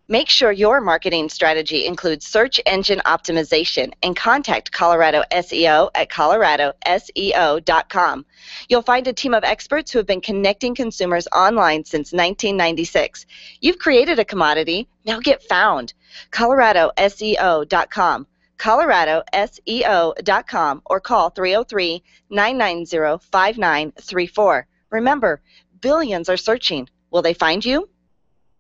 Make sure your marketing strategy includes search engine optimization and contact Colorado SEO at coloradoseo.com. You'll find a team of experts who have been connecting consumers online since 1996. You've created a commodity, now get found. coloradoseo.com. coloradoseo.com or call 303-990-5934. Remember, billions are searching. Will they find you?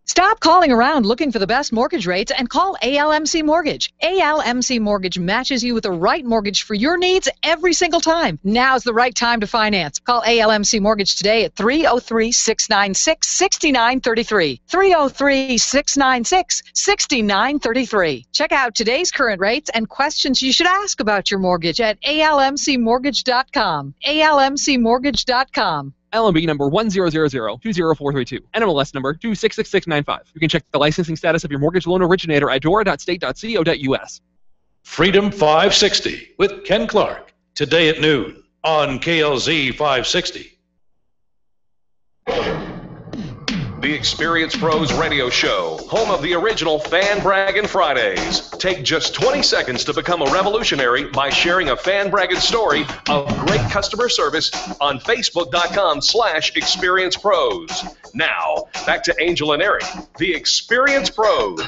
Stop calling around looking for the best mortgage rates and call ALMC Mortgage. ALMC Mortgage matches you with the right mortgage for your needs every single time. Now's the right time to finance. Call ALMC Mortgage today at 303-696-6933. 303-696-6933. Check out today's current rates and questions you should ask about your mortgage at almcmortgage.com. almcmortgage.com. LMB number 100020432, NMLS number 266695. You can check the licensing status of your mortgage loan originator at dora.state.co.us. Freedom 560 with Ken Clark, today at noon on KLZ 560. The Experience Pros Radio Show, home of the original Fan Braggin' Fridays. Take just 20 seconds to become a revolutionary by sharing a Fan Braggin' story of great customer service on Facebook.com/ExperiencePros. Now, back to Angel and Eric, the Experience Pros.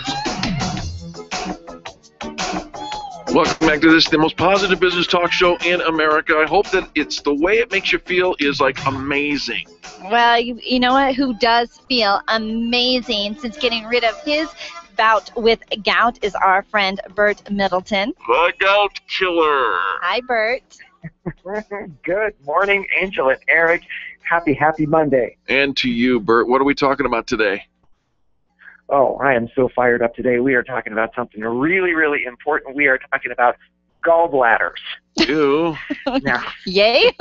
Welcome back to this, the most positive business talk show in America. I hope that it's the way it makes you feel is like amazing. Well, you know what? Who does feel amazing since getting rid of his bout with gout is our friend Bert Middleton. The Gout Killer. Hi, Bert. Good morning, Angel and Eric. Happy Monday. And to you, Bert. What are we talking about today? Oh, I am so fired up today. We are talking about something really, really important. We are talking about gallbladders. Ew. Now, Yay?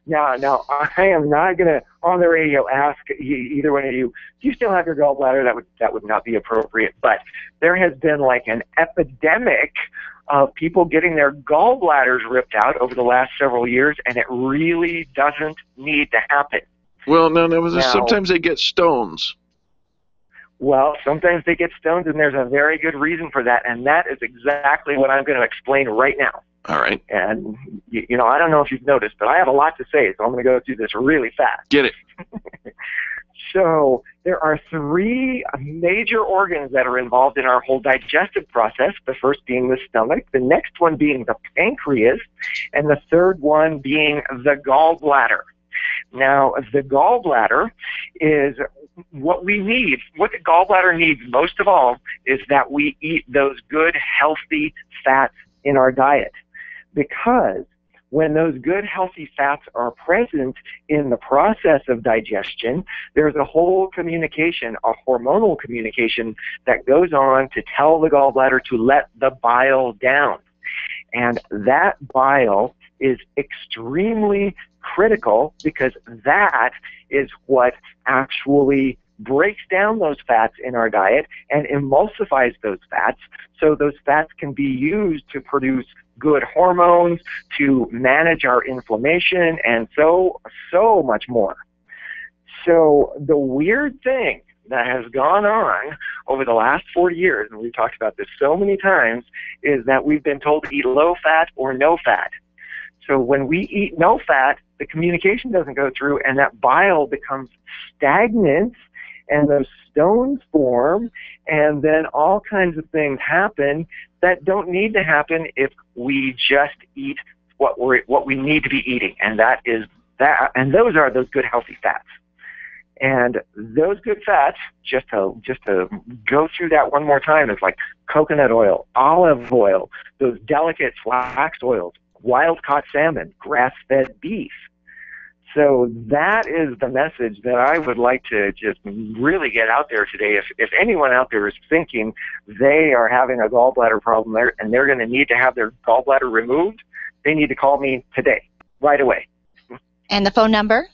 Now, I am not going to, on the radio, ask either one of you, do you still have your gallbladder? That would not be appropriate. But there has been like an epidemic of people getting their gallbladders ripped out over the last several years, and it really doesn't need to happen. Well, sometimes they get stones. Well, sometimes they get stones, and there's a very good reason for that, and that is exactly what I'm going to explain right now. All right. And, I don't know if you've noticed, but I have a lot to say, so I'm going to go through this really fast. Get it. So there are 3 major organs that are involved in our whole digestive process, the first being the stomach, the next one being the pancreas, and the third one being the gallbladder. Now, the gallbladder is what we need. What the gallbladder needs most of all is that we eat those good, healthy fats in our diet. Because when those good, healthy fats are present in the process of digestion, there's a whole communication, a hormonal communication that goes on to tell the gallbladder to let the bile down. And that bile is extremely critical because that is what actually breaks down those fats in our diet and emulsifies those fats, so those fats can be used to produce good hormones, to manage our inflammation, and so much more. So the weird thing that has gone on over the last 40 years, and we've talked about this so many times, is that we've been told to eat low fat or no fat. So when we eat no fat, the communication doesn't go through, and that bile becomes stagnant, and those stones form, and then all kinds of things happen that don't need to happen if we just eat what we need to be eating, and and those are those good healthy fats. And those good fats, just to go through that one more time, is like coconut oil, olive oil, those delicate flax oils, wild-caught salmon, grass-fed beef. So that is the message that I would like to just really get out there today. If anyone out there is thinking they are having a gallbladder problem and they're going to need to have their gallbladder removed, they need to call me today, right away. And the phone number?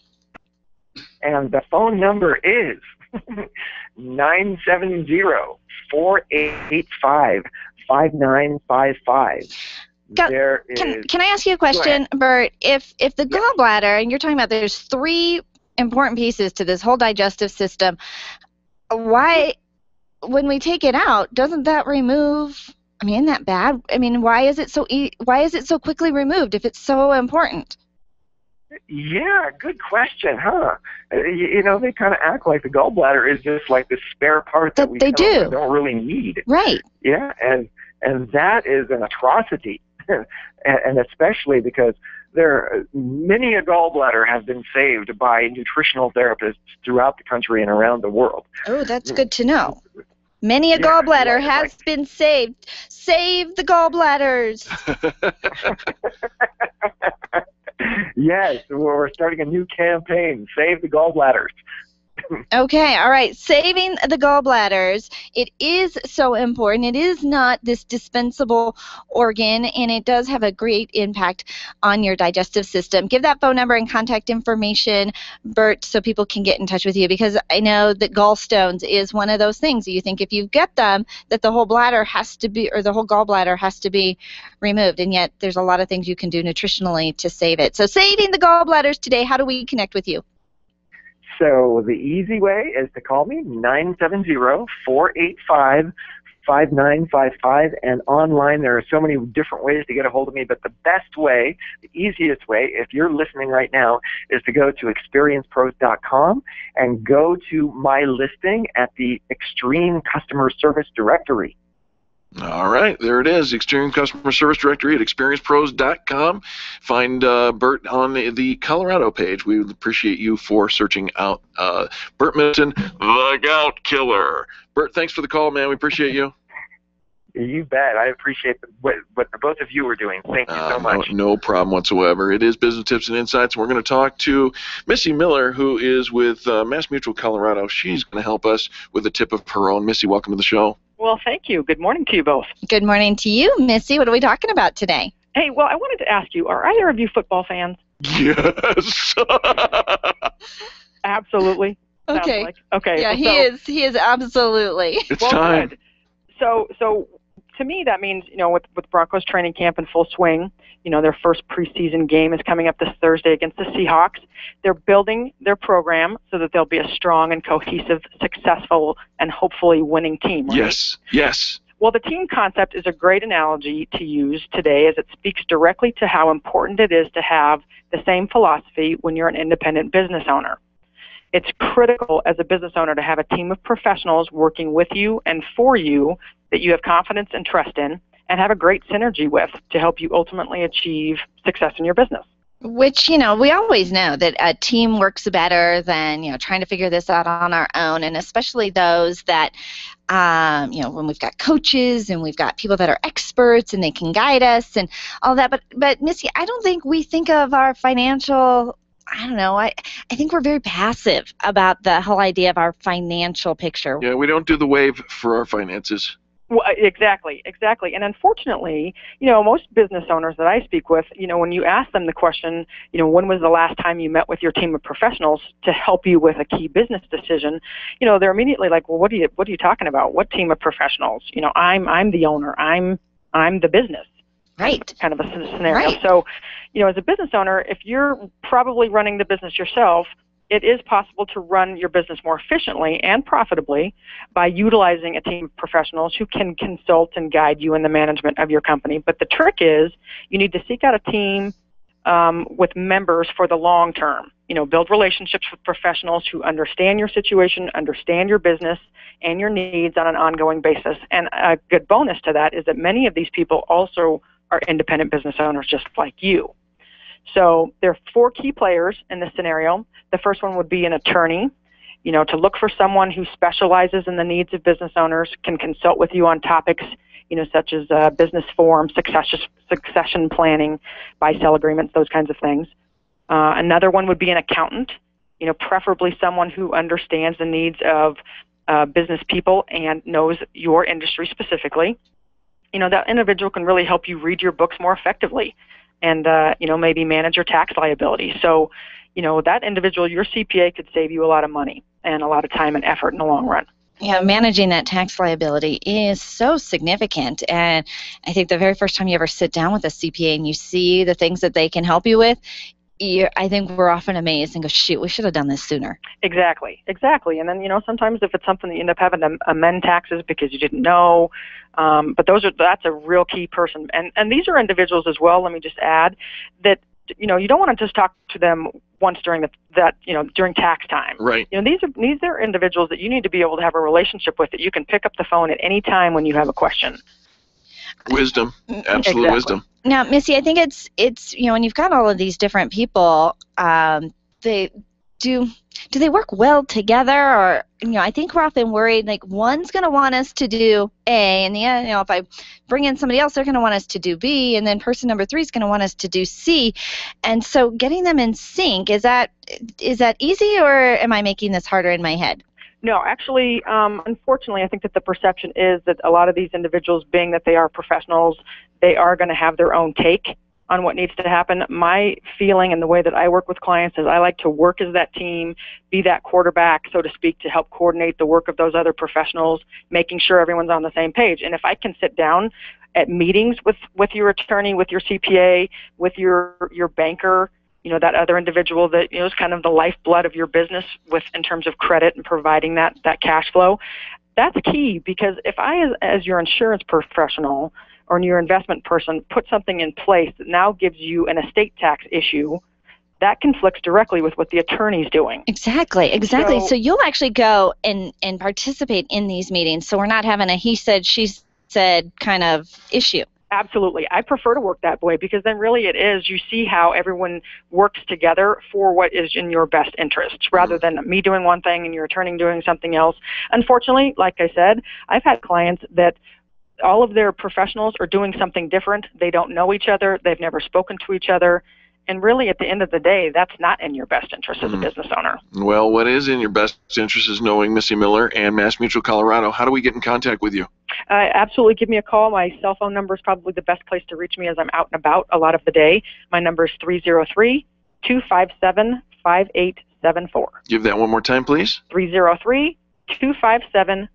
And the phone number is 970-485-5955. Can I ask you a question, Bert? If the gallbladder, and you're talking about there's 3 important pieces to this whole digestive system, why, when we take it out, doesn't that remove? I mean, isn't that bad? I mean, why is it so quickly removed if it's so important? Yeah, good question, huh? They kind of act like the gallbladder is just like the spare part that we don't really need. Right. Yeah, and that is an atrocity. And especially because many a gallbladder has been saved by nutritional therapists throughout the country and around the world. Oh, that's good to know. Many a gallbladder has been saved. Save the gallbladders. Yes, we're starting a new campaign, Save the Gallbladders. Okay, all right. Saving the gallbladders. It is so important. It is not this dispensable organ, and it does have a great impact on your digestive system. Give that phone number and contact information, Bert, so people can get in touch with you, because I know that gallstones is one of those things. You think if you get them, that the whole bladder has to be, or the whole gallbladder has to be removed, and yet there's a lot of things you can do nutritionally to save it. So saving the gallbladders today, how do we connect with you? So the easy way is to call me, 970-485-5955, and online there are so many different ways to get a hold of me, but the best way, the easiest way, if you're listening right now, is to go to experiencepros.com and go to my listing at the Extreme Customer Service Directory. All right, there it is, Extreme Customer Service Directory at experiencepros.com. Find Bert on the Colorado page. We would appreciate you for searching out Bert Middleton, the Gout Killer. Bert, thanks for the call, man. We appreciate you. You bet. I appreciate what the both of you are doing. Thank you so much. No problem whatsoever. It is Business Tips and Insights. We're going to talk to Missy Miller, who is with Mass Mutual Colorado. She's going to help us with a tip of her own. Missy, welcome to the show. Well, thank you. Good morning to you both. Good morning to you, Missy. What are we talking about today? Hey, well, I wanted to ask you, are either of you football fans? Yes. Absolutely. Sounds Okay. like. Okay. Yeah, well, he is absolutely. It's well, time. Good. So to me, that means, with Broncos training camp in full swing, their first preseason game is coming up this Thursday against the Seahawks. They're building their program so that they'll be a strong and cohesive, successful, and hopefully winning team. Right? Yes. Yes. Well, the team concept is a great analogy to use today, as it speaks directly to how important it is to have the same philosophy when you're an independent business owner. It's critical as a business owner to have a team of professionals working with you and for you that you have confidence and trust in and have a great synergy with to help you ultimately achieve success in your business. Which, we always know that a team works better than, trying to figure this out on our own, and especially those that, when we've got coaches and we've got people that are experts and they can guide us and all that. But Missy, I don't think we think of our financial, I don't know, I think we're very passive about the whole idea of our financial picture. Yeah, we don't do the wave for our finances. Well, exactly. And unfortunately, most business owners that I speak with, when you ask them the question, when was the last time you met with your team of professionals to help you with a key business decision, they're immediately like, well, what are you talking about? What team of professionals? I'm the owner. I'm the business. Right. Kind of a scenario. Right. So, as a business owner, if you're probably running the business yourself, it is possible to run your business more efficiently and profitably by utilizing a team of professionals who can consult and guide you in the management of your company. But the trick is you need to seek out a team with members for the long term. Build relationships with professionals who understand your situation, understand your business, and your needs on an ongoing basis. And a good bonus to that is that many of these people also are independent business owners just like you. So there are 4 key players in this scenario. The first one would be an attorney, to look for someone who specializes in the needs of business owners, can consult with you on topics, such as business form, succession planning, buy-sell agreements, those kinds of things. Another one would be an accountant, preferably someone who understands the needs of business people and knows your industry specifically. That individual can really help you read your books more effectively and, maybe manage your tax liability. So, that individual, your CPA, could save you a lot of money and a lot of time and effort in the long run. Yeah, managing that tax liability is so significant. And I think the very first time you ever sit down with a CPA and you see the things that they can help you with, I think we're often amazed and go, shoot, we should have done this sooner. Exactly. And then, sometimes if it's something that you end up having to amend taxes because you didn't know, but that's a real key person. And these are individuals as well, let me just add, that, you don't want to just talk to them once during during tax time. Right. These are individuals that you need to be able to have a relationship with, that you can pick up the phone at any time when you have a question. Wisdom. Absolute Exactly. wisdom. Now, Missy, I think it's when you've got all of these different people, do they work well together? Or, I think we're often worried, like, one's going to want us to do A, and if I bring in somebody else, they're going to want us to do B, and then person number 3 is going to want us to do C. And so getting them in sync, is that easy, or am I making this harder in my head? No, actually, unfortunately, I think that the perception is that a lot of these individuals, being that they are professionals, they are going to have their own take on what needs to happen. My feeling and the way that I work with clients is I like to work as that team, be that quarterback, so to speak, to help coordinate the work of those other professionals, making sure everyone's on the same page. And if I can sit down at meetings with your attorney, with your CPA, with your banker, that other individual that is kind of the lifeblood of your business in terms of credit and providing that cash flow, that's key. Because if I, as your insurance professional or your investment person, put something in place that now gives you an estate tax issue, that conflicts directly with what the attorney's doing. Exactly. So you'll actually go and participate in these meetings, so we're not having a he said, she said kind of issue. Absolutely. I prefer to work that way, because then really it is, you see how everyone works together for what is in your best interests, rather than me doing one thing and your attorney doing something else. Unfortunately, like I said, I've had clients that all of their professionals are doing something different. They don't know each other. They've never spoken to each other. And really, at the end of the day, that's not in your best interest as a business owner. Well, what is in your best interest is knowing Missy Miller and Mass Mutual Colorado. How do we get in contact with you? Absolutely. Give me a call. My cell phone number is probably the best place to reach me, as I'm out and about a lot of the day. My number is 303-257-5874. Give that one more time, please. 303-257-5874.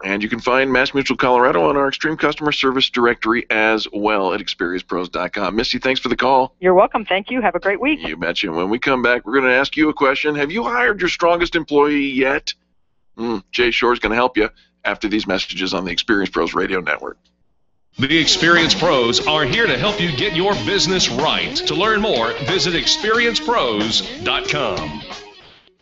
And you can find Mass Mutual Colorado on our Extreme Customer Service directory as well at experiencepros.com. Missy, thanks for the call. You're welcome. Thank you. Have a great week. You betcha. When we come back, we're going to ask you a question. Have you hired your strongest employee yet? Jay Shorr is going to help you after these messages on the Experience Pros Radio Network. The Experience Pros are here to help you get your business right. To learn more, visit experiencepros.com.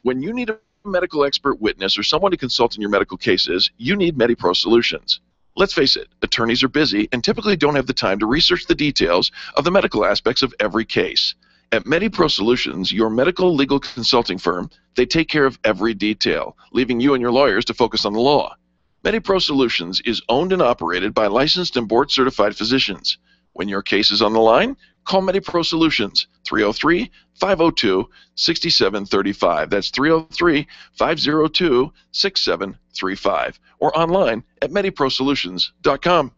When you need a medical expert witness or someone to consult in your medical cases, you need MediPro Solutions. Let's face it, attorneys are busy and typically don't have the time to research the details of the medical aspects of every case. At MediPro Solutions, your medical legal consulting firm, they take care of every detail, leaving you and your lawyers to focus on the law. MediPro Solutions is owned and operated by licensed and board-certified physicians. When your case is on the line, call MediPro Solutions, 303-502-6735. That's 303-502-6735. Or online at MediProSolutions.com.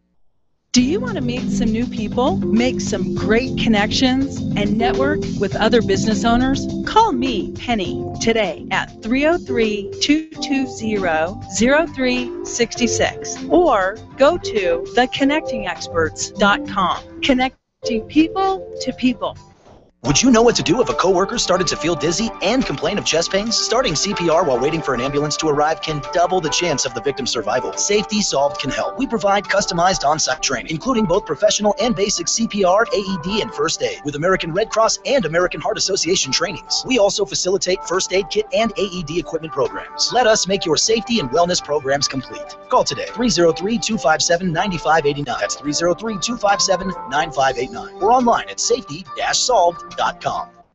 Do you want to meet some new people, make some great connections, and network with other business owners? Call me, Penny, today at 303-220-0366 or go to theconnectingexperts.com. Connecting people to people. Would you know what to do if a coworker started to feel dizzy and complain of chest pains? Starting CPR while waiting for an ambulance to arrive can double the chance of the victim's survival. Safety Solved can help. We provide customized on-site training, including both professional and basic CPR, AED, and first aid, with American Red Cross and American Heart Association trainings. We also facilitate first aid kit and AED equipment programs. Let us make your safety and wellness programs complete. Call today, 303-257-9589. That's 303-257-9589. Or online at safety-solved.com.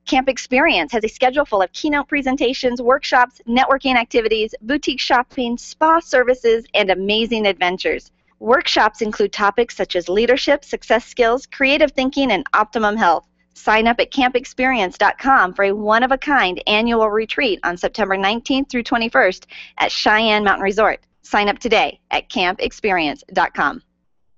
Camp Experience has a schedule full of keynote presentations, workshops, networking activities, boutique shopping, spa services, and amazing adventures. Workshops include topics such as leadership, success skills, creative thinking, and optimum health. Sign up at campexperience.com for a one-of-a-kind annual retreat on September 19th through 21st at Cheyenne Mountain Resort. Sign up today at campexperience.com.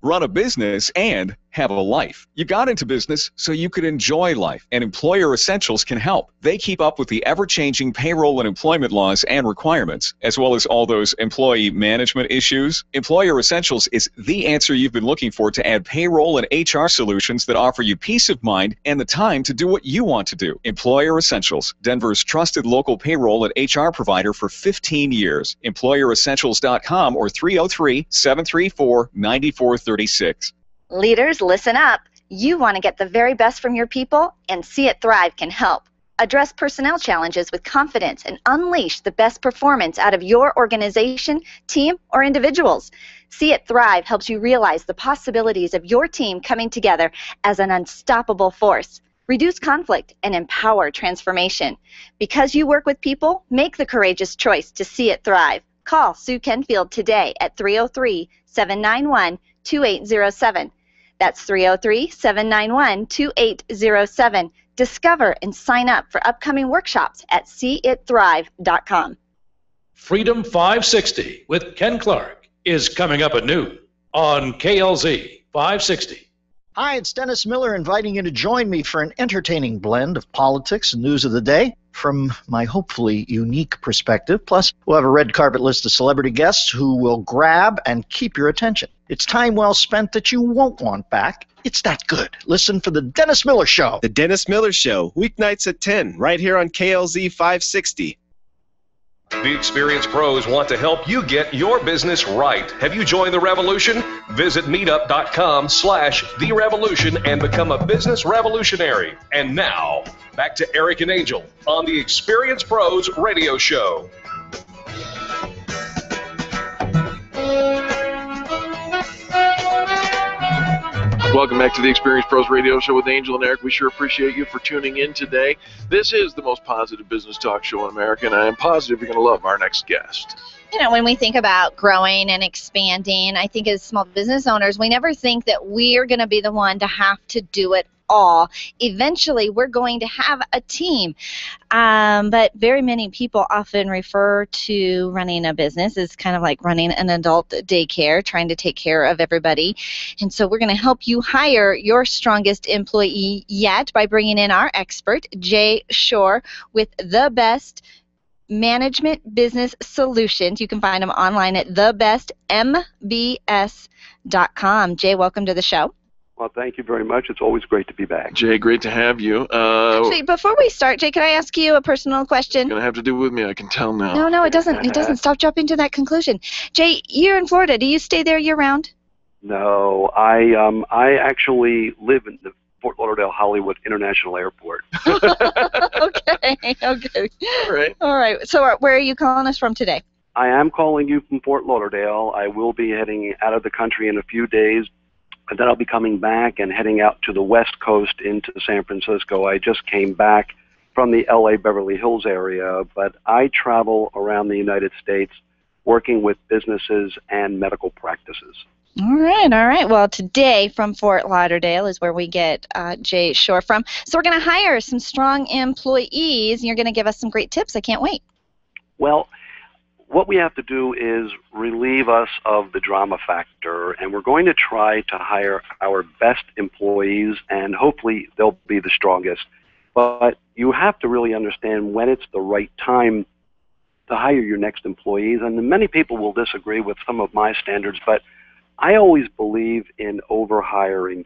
Run a business and have a life. You got into business so you could enjoy life, and Employer Essentials can help. They keep up with the ever-changing payroll and employment laws and requirements, as well as all those employee management issues. Employer Essentials is the answer you've been looking for to add payroll and HR solutions that offer you peace of mind and the time to do what you want to do. Employer Essentials, Denver's trusted local payroll and HR provider for 15 years. EmployerEssentials.com or 303-734-9436. Leaders, listen up. You want to get the very best from your people, and See It Thrive can help. Address personnel challenges with confidence and unleash the best performance out of your organization, team, or individuals. See It Thrive helps you realize the possibilities of your team coming together as an unstoppable force. Reduce conflict and empower transformation. Because you work with people, make the courageous choice to see it thrive. Call Sue Kenfield today at 303-791-2807. That's 303-791-2807. Discover and sign up for upcoming workshops at seeitthrive.com. Freedom 560 with Ken Clark is coming up at noon on KLZ 560. Hi, it's Dennis Miller inviting you to join me for an entertaining blend of politics and news of the day from my hopefully unique perspective. Plus, we'll have a red carpet list of celebrity guests who will grab and keep your attention. It's time well spent that you won't want back. It's that good. Listen for The Dennis Miller Show. The Dennis Miller Show, weeknights at 10, right here on KLZ 560. The Experience Pros want to help you get your business right. Have you joined the revolution? Visit meetup.com/therevolution and become a business revolutionary. And now, back to Eric and Angel on the Experience Pros Radio Show. Welcome back to the Experience Pros Radio Show with Angel and Eric. We sure appreciate you for tuning in today. This is the most positive business talk show in America, and I am positive you're going to love our next guest. You know, when we think about growing and expanding, I think as small business owners, we never think that we're going to be the one to have to do it all. Eventually, we're going to have a team. But very many people often refer to running a business as kind of like running an adult daycare, trying to take care of everybody. And so we're going to help you hire your strongest employee yet by bringing in our expert, Jay Shorr, with the best management business solutions. You can find them online at thebestmbs.com. Jay, welcome to the show. Well, thank you very much. It's always great to be back. Jay, great to have you. Actually, before we start, Jay, can I ask you a personal question? It's going to have to do with me, I can tell now. No, it doesn't. It doesn't. Stop jumping to that conclusion. Jay, you're in Florida. Do you stay there year-round? No, I actually live in the Fort Lauderdale Hollywood International Airport. Okay. All right. So where are you calling us from today? I am calling you from Fort Lauderdale. I will be heading out of the country in a few days, and then I'll be coming back and heading out to the West Coast into San Francisco. I just came back from the LA Beverly Hills area, but I travel around the United States working with businesses and medical practices. All right. Well, today from Fort Lauderdale is where we get Jay Shorr from. So we're going to hire some strong employees, and you're going to give us some great tips. I can't wait. Well, what we have to do is relieve us of the drama factor, and we're going to try to hire our best employees, and hopefully they'll be the strongest. But you have to really understand when it's the right time to hire your next employees, and many people will disagree with some of my standards, but I always believe in overhiring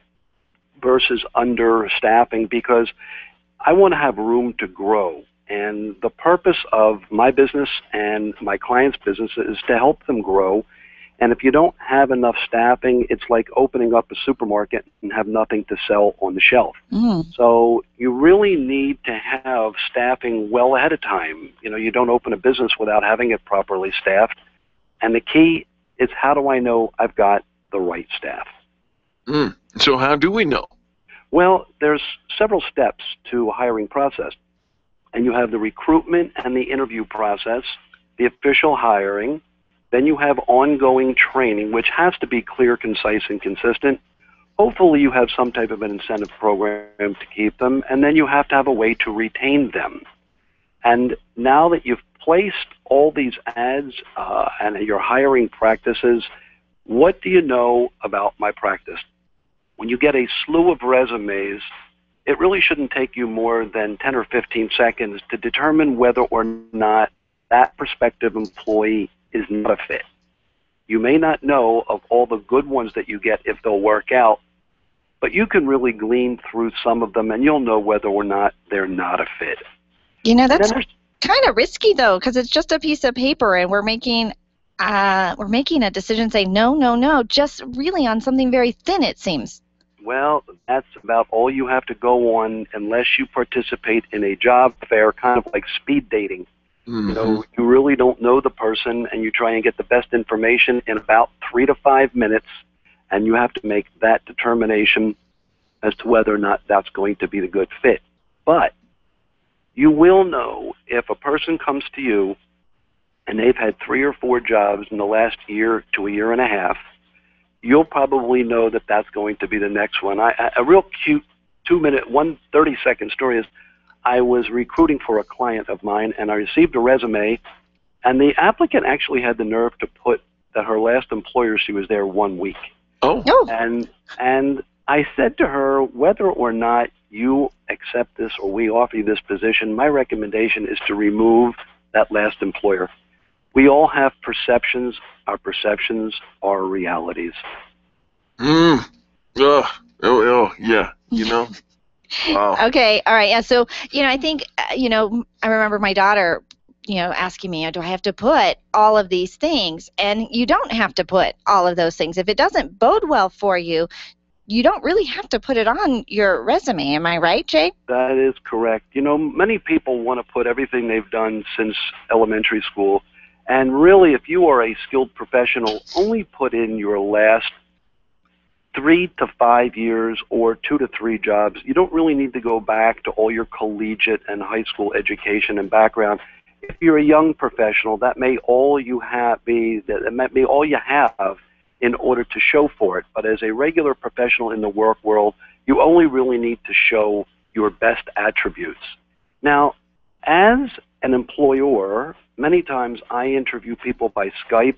versus understaffing because I want to have room to grow. And the purpose of my business and my clients' business is to help them grow. And if you don't have enough staffing, it's like opening up a supermarket and have nothing to sell on the shelf. So you really need to have staffing well ahead of time. You know, you don't open a business without having it properly staffed. And the key is, how do I know I've got the right staff? So how do we know? Well, there's several steps to a hiring process. And you have the recruitment and the interview process, the official hiring. Then you have ongoing training, which has to be clear, concise, and consistent. Hopefully you have some type of an incentive program to keep them. And then you have to have a way to retain them. And now that you've placed all these ads and your hiring practices, what do you know about my practice? When you get a slew of resumes, it really shouldn't take you more than 10 or 15 seconds to determine whether or not that prospective employee is not a fit. You may not know of all the good ones that you get if they'll work out, but you can really glean through some of them and you'll know whether or not they're not a fit. You know, that's kind of risky though, because it's just a piece of paper and we're making a decision saying no, just really on something very thin, it seems. Well, that's about all you have to go on unless you participate in a job fair, kind of like speed dating. You know, you really don't know the person, and you try and get the best information in about 3 to 5 minutes, and you have to make that determination as to whether or not that's going to be the good fit. But you will know if a person comes to you and they've had 3 or 4 jobs in the last year to a year and a half, you'll probably know that that's going to be the next one. A real cute 2-minute, 30-second story is I was recruiting for a client of mine, and I received a resume, and the applicant actually had the nerve to put that her last employer, she was there 1 week. And I said to her, whether or not you accept this or we offer you this position, my recommendation is to remove that last employer. We all have perceptions. Our perceptions are realities. Yeah, you know. Wow. Okay, all right. Yeah, so, I think, I remember my daughter, asking me, do I have to put all of these things? And you don't have to put all of those things. If it doesn't bode well for you, you don't really have to put it on your resume. Am I right, Jay? That is correct. Many people want to put everything they've done since elementary school. And really, if you are a skilled professional, only put in your last 3 to 5 years or 2 to 3 jobs. You don't really need to go back to all your collegiate and high school education and background. If you're a young professional, that may all you have in order to show for it. But as a regular professional in the work world, You only really need to show your best attributes. Now, as an employer, many times I interview people by Skype.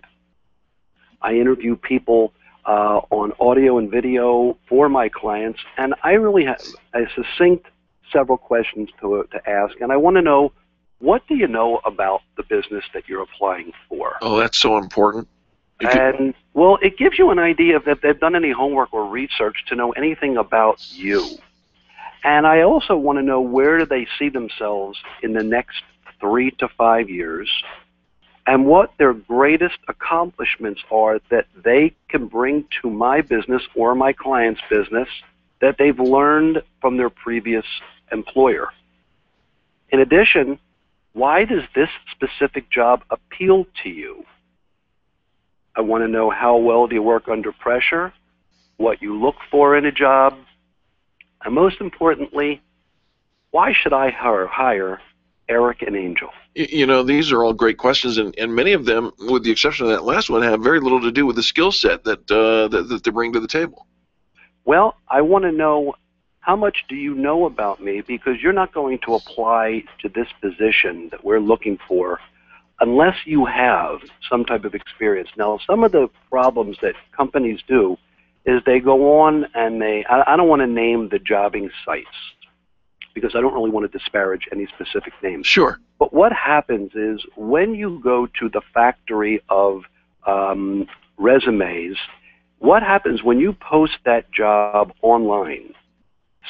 I interview people on audio and video for my clients, and I really have a succinct several questions to ask, and I want to know, what do you know about the business that you're applying for? Oh, that's so important. And, well, it gives you an idea if they've done any homework or research to know anything about you. And I also want to know, where do they see themselves in the next 3 to 5 years, and what their greatest accomplishments are that they can bring to my business or my client's business that they've learned from their previous employer. In addition, why does this specific job appeal to you? I want to know, how well do you work under pressure, what you look for in a job, and most importantly, why should I hire Eric and Angel? You know, these are all great questions, and many of them, with the exception of that last one, have very little to do with the skill set that they bring to the table. Well, I want to know, how much do you know about me? Because you're not going to apply to this position that we're looking for unless you have some type of experience. Now, some of the problems that companies do is they go on and I don't want to name the jobbing sites because I don't really want to disparage any specific names. Sure. But what happens is, when you go to the factory of resumes, what happens when you post that job online?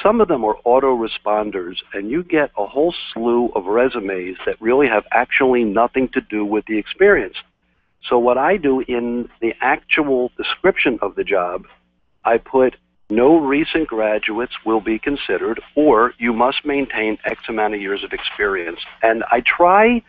Some of them are autoresponders, and you get a whole slew of resumes that really have actually nothing to do with the experience. So what I do in the actual description of the job, I put, no recent graduates will be considered, or you must maintain X amount of years of experience. And I try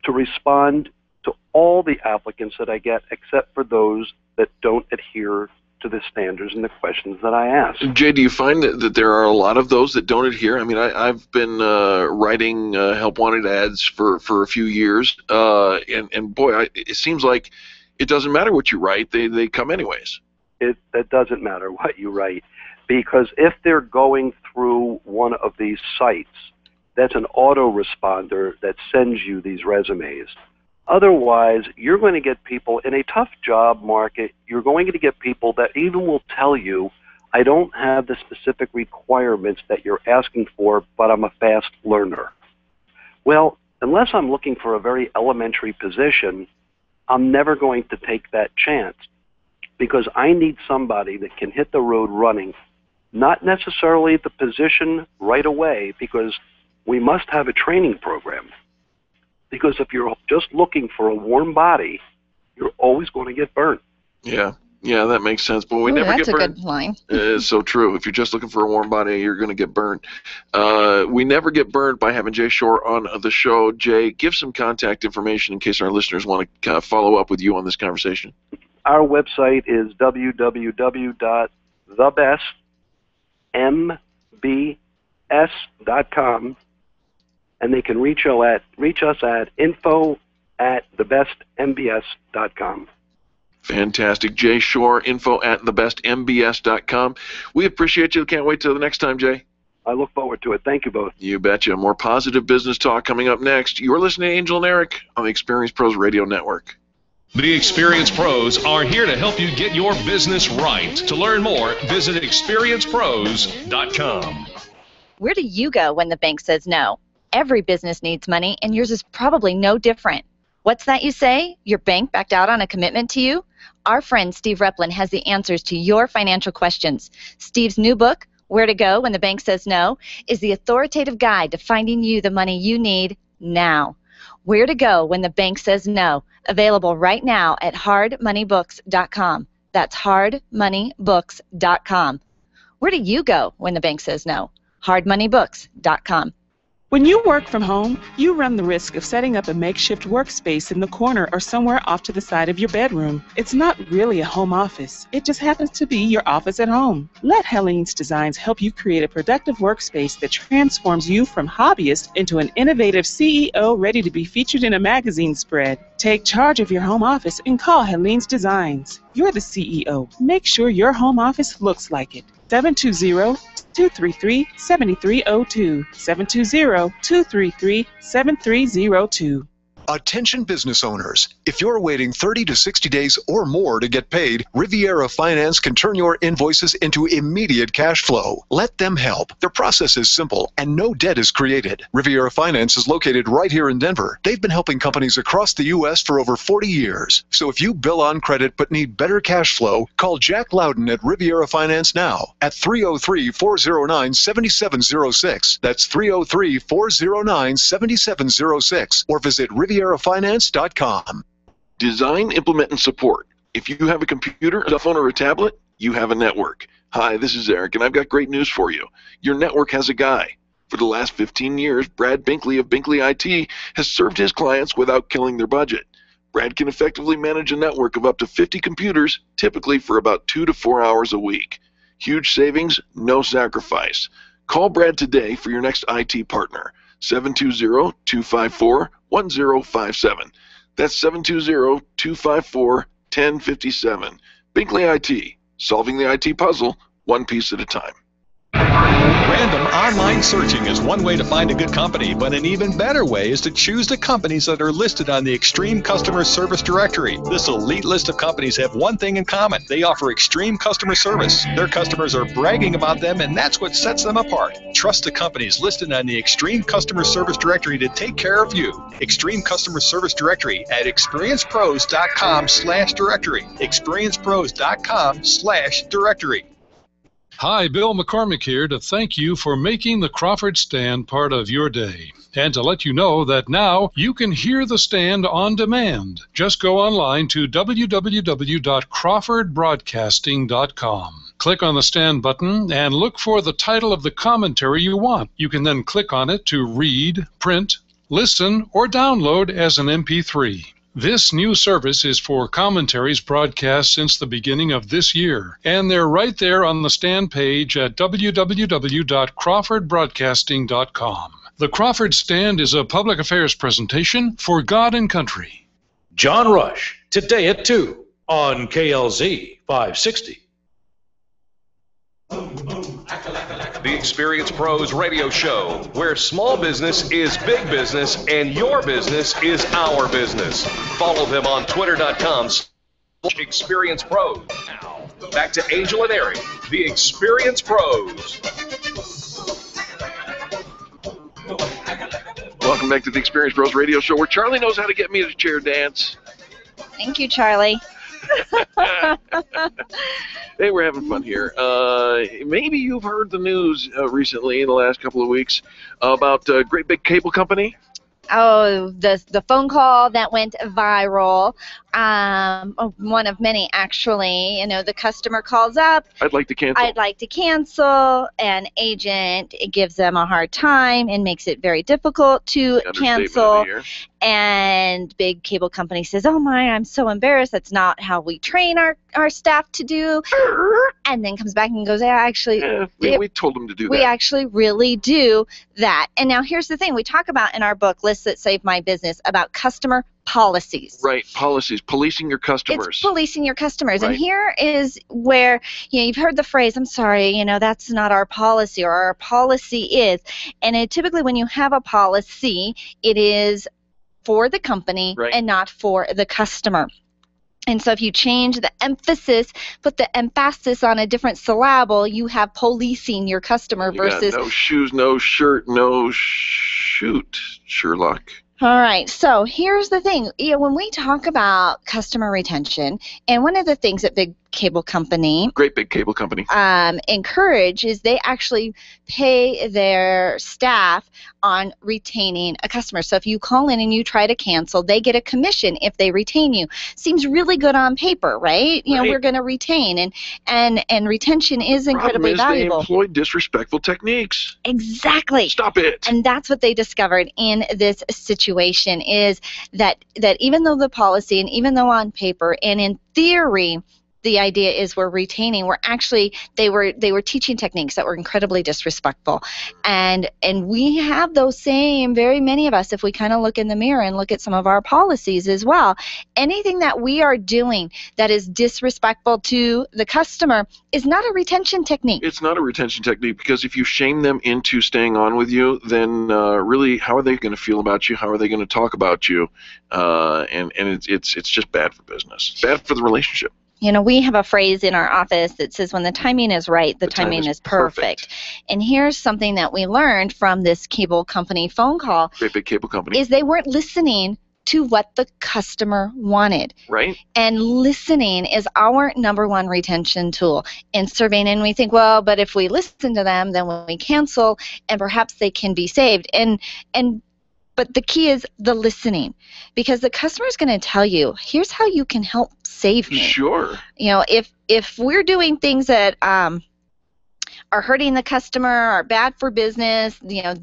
to respond to all the applicants that I get, except for those that don't adhere to the standards and the questions that I ask. Jay, do you find that there are a lot of those that don't adhere? I mean, I've been writing help wanted ads for a few years, and boy, it seems like it doesn't matter what you write; they come anyways. It doesn't matter what you write, because if they're going through one of these sites, that's an autoresponder that sends you these resumes. Otherwise, you're going to get people in a tough job market. You're going to get people that even will tell you, I don't have the specific requirements that you're asking for, but I'm a fast learner. Well, unless I'm looking for a very elementary position, I'm never going to take that chance, because I need somebody that can hit the road running, not necessarily the position right away, because we must have a training program. Because if you're just looking for a warm body, you're always going to get burnt. Yeah, that makes sense. But we never get burnt. That's a good line. It's so true. If you're just looking for a warm body, you're going to get burnt. We never get burnt by having Jay Shorr on the show. Jay, give some contact information in case our listeners want to follow up with you on this conversation. Our website is www.thebestmbs.com. And they can reach us at info@thebestmbs.com. Fantastic. Jay Shorr, info@thebestmbs.com. We appreciate you. Can't wait till the next time, Jay. I look forward to it. Thank you both. You betcha. More positive business talk coming up next. You're listening to Angel and Eric on the Experience Pros Radio Network. The Experience Pros are here to help you get your business right. To learn more, visit experiencepros.com. Where do you go when the bank says no? Every business needs money, and yours is probably no different. What's that you say? Your bank backed out on a commitment to you? Our friend Steve Replin has the answers to your financial questions. Steve's new book, Where to Go When the Bank Says No, is the authoritative guide to finding you the money you need now. Where to Go When the Bank Says No, available right now at hardmoneybooks.com. That's hardmoneybooks.com. Where do you go when the bank says no? hardmoneybooks.com. When you work from home, you run the risk of setting up a makeshift workspace in the corner or somewhere off to the side of your bedroom. It's not really a home office. It just happens to be your office at home. Let Helene's Designs help you create a productive workspace that transforms you from hobbyist into an innovative CEO ready to be featured in a magazine spread. Take charge of your home office and call Helene's Designs. You're the CEO. Make sure your home office looks like it. 720-233-7302. 720-233-7302. Attention business owners. If you're waiting 30 to 60 days or more to get paid, Riviera Finance can turn your invoices into immediate cash flow. Let them help. Their process is simple and no debt is created. Riviera Finance is located right here in Denver. They've been helping companies across the U.S. for over 40 years. So if you bill on credit but need better cash flow, call Jack Loudon at Riviera Finance now at 303-409-7706. That's 303-409-7706. Or visit RivieraFinance.com. Design, implement, and support. If you have a computer, a cell phone, or a tablet, you have a network. Hi, this is Eric, and I've got great news for you. Your network has a guy. For the last 15 years, Brad Binkley of Binkley IT has served his clients without killing their budget. Brad can effectively manage a network of up to 50 computers, typically for about 2 to 4 hours a week. Huge savings, no sacrifice. Call Brad today for your next IT partner. 720-254-1057. That's 720-254-1057. Binkley IT, solving the IT puzzle one piece at a time. Random online searching is one way to find a good company, but an even better way is to choose the companies that are listed on the Extreme Customer Service Directory. This elite list of companies have one thing in common. They offer extreme customer service. Their customers are bragging about them, and that's what sets them apart. Trust the companies listed on the Extreme Customer Service Directory to take care of you. Extreme Customer Service Directory at experiencepros.com/directory. experiencepros.com/directory. Hi, Bill McCormick here to thank you for making the Crawford Stand part of your day. And to let you know that now you can hear the stand on demand. Just go online to www.crawfordbroadcasting.com. Click on the stand button and look for the title of the commentary you want. You can then click on it to read, print, listen, or download as an MP3. This new service is for commentaries broadcast since the beginning of this year, and they're right there on the stand page at www.crawfordbroadcasting.com. The Crawford Stand is a public affairs presentation for God and Country. John Rush, today at 2 on KLZ 560. The Experience Pros radio show, where small business is big business and your business is our business. Follow them on twitter.com/Experience Pros. Now, back to Angel and Eric, the Experience Pros. Welcome back to the Experience Pros radio show, where Charlie knows how to get me to chair dance. Thank you, Charlie. Hey, we're having fun here. Maybe you've heard the news recently in the last couple of weeks about a great big cable company. Oh, the phone call that went viral. One of many, actually. You know, the customer calls up. I'd like to cancel. I'd like to cancel. An agent gives them a hard time and makes it very difficult to cancel. And big cable company says, "Oh my, I'm so embarrassed. That's not how we train our staff to do." And then comes back and goes, "Yeah, actually, we told them to do that. We actually really do that." And now here's the thing: we talk about in our book, Lists That Save My Business, about customer policies. Right, policies, policing your customers. It's policing your customers. Right. And here is where, you've heard the phrase, "I'm sorry, that's not our policy," or "our policy is." And typically when you have a policy, it is for the company and not for the customer. And so if you change the emphasis, put the emphasis on a different syllable, you have policing your customer versus... No shoes, no shirt, no shoot, Sherlock. All right, so here's the thing. When we talk about customer retention, and one of the things that big cable company, great big cable company, encourage is they actually pay their staff on retaining a customer. So if you call in and you try to cancel, they get a commission if they retain you. Seems really good on paper, right? We're going to retain, and retention is incredibly valuable. They employ disrespectful techniques. Exactly. Stop it. And that's what they discovered in this situation, is that even though the policy, and even though on paper and in theory the idea is we're retaining. They were teaching techniques that were incredibly disrespectful, and we have those same, very many of us, if we kind of look in the mirror and look at some of our policies as well. Anything that we are doing that is disrespectful to the customer is not a retention technique. It's not a retention technique, because if you shame them into staying on with you, then really, how are they going to feel about you? How are they going to talk about you? And it's just bad for business, bad for the relationship. You know, we have a phrase in our office that says, when the timing is right, the timing is perfect. And here's something that we learned from this cable company phone call. Great big cable company. Is they weren't listening to what the customer wanted. Right. And listening is our number one retention tool in surveying. And we think, well, but if we listen to them, then when we cancel, and perhaps they can be saved. But the key is the listening, because the customer is going to tell you, here's how you can help save me. Sure. You know, if we're doing things that are hurting the customer, are bad for business, you know,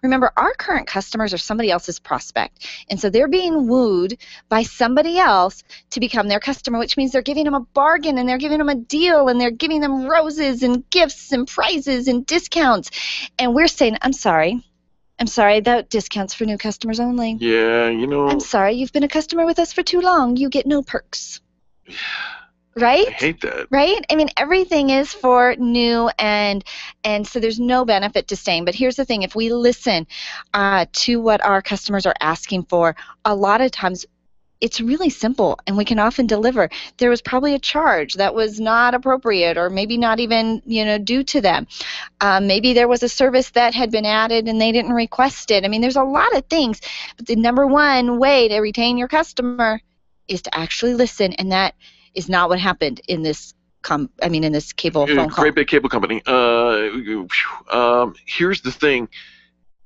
remember, our current customers are somebody else's prospect. And so they're being wooed by somebody else to become their customer, which means they're giving them a bargain, and they're giving them a deal, and they're giving them roses and gifts and prizes and discounts. And we're saying, I'm sorry, that discounts for new customers only. Yeah, you know. I'm sorry, you've been a customer with us for too long. You get no perks. Right? I hate that. Right? I mean, everything is for new, and so there's no benefit to staying. But here's the thing. If we listen to what our customers are asking for, a lot of times it's really simple, and we can often deliver. There was probably a charge that was not appropriate, or maybe not even, you know, due to them. Maybe there was a service that had been added and they didn't request it. I mean, there's a lot of things, but the number one way to retain your customer is to actually listen, and that is not what happened in this in this cable phone call. Great big cable company. Here's the thing.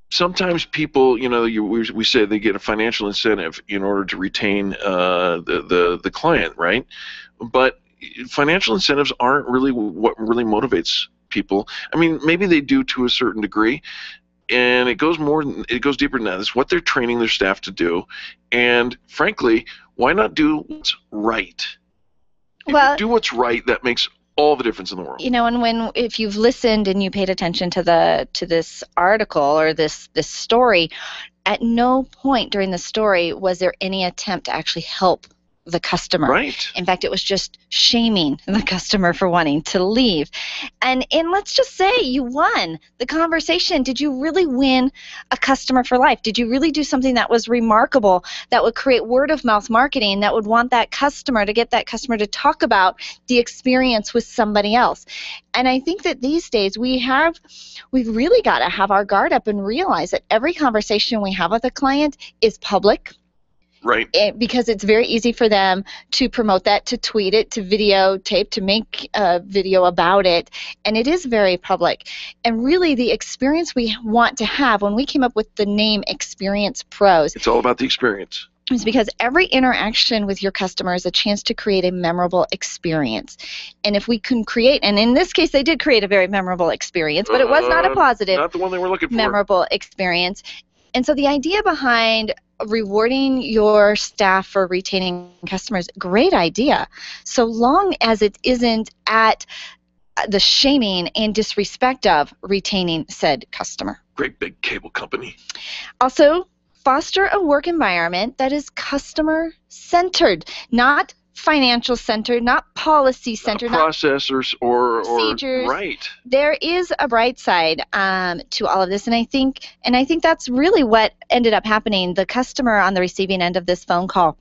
Sometimes people, you know, we say they get a financial incentive in order to retain the client, right? But financial incentives aren't really what really motivates people. I mean, maybe they do to a certain degree, and it goes deeper than that. It's what they're training their staff to do, and frankly, why not do what's right? If you do what's right, that makes all the difference in the world. You know, and if you've listened and you paid attention to this article or this story, at no point during the story was there any attempt to actually help the customer. Right. In fact, it was just shaming the customer for wanting to leave. And let's just say you won the conversation. Did you really win a customer for life? Did you really do something that was remarkable, that would create word of mouth marketing, that would want that customer to get that customer to talk about the experience with somebody else? And I think that these days we've really got to have our guard up and realize that every conversation we have with a client is public. Right. Because it's very easy for them to promote that, to tweet it, to videotape, to make a video about it. And it is very public. And really the experience we want to have when we came up with the name Experience Pros. It's all about the experience. It's because every interaction with your customer is a chance to create a memorable experience. And if we can create, and in this case they did create a very memorable experience, but it was not a positive, not the one they were looking for. Memorable experience. And so the idea behind rewarding your staff for retaining customers, great idea, so long as it isn't at the shaming and disrespect of retaining said customer. Great big cable company. Also, foster a work environment that is customer-centered, not financial-centered, not policy-centered, not processors or procedures. Right. There is a bright side to all of this, and I think that's really what ended up happening. The customer on the receiving end of this phone call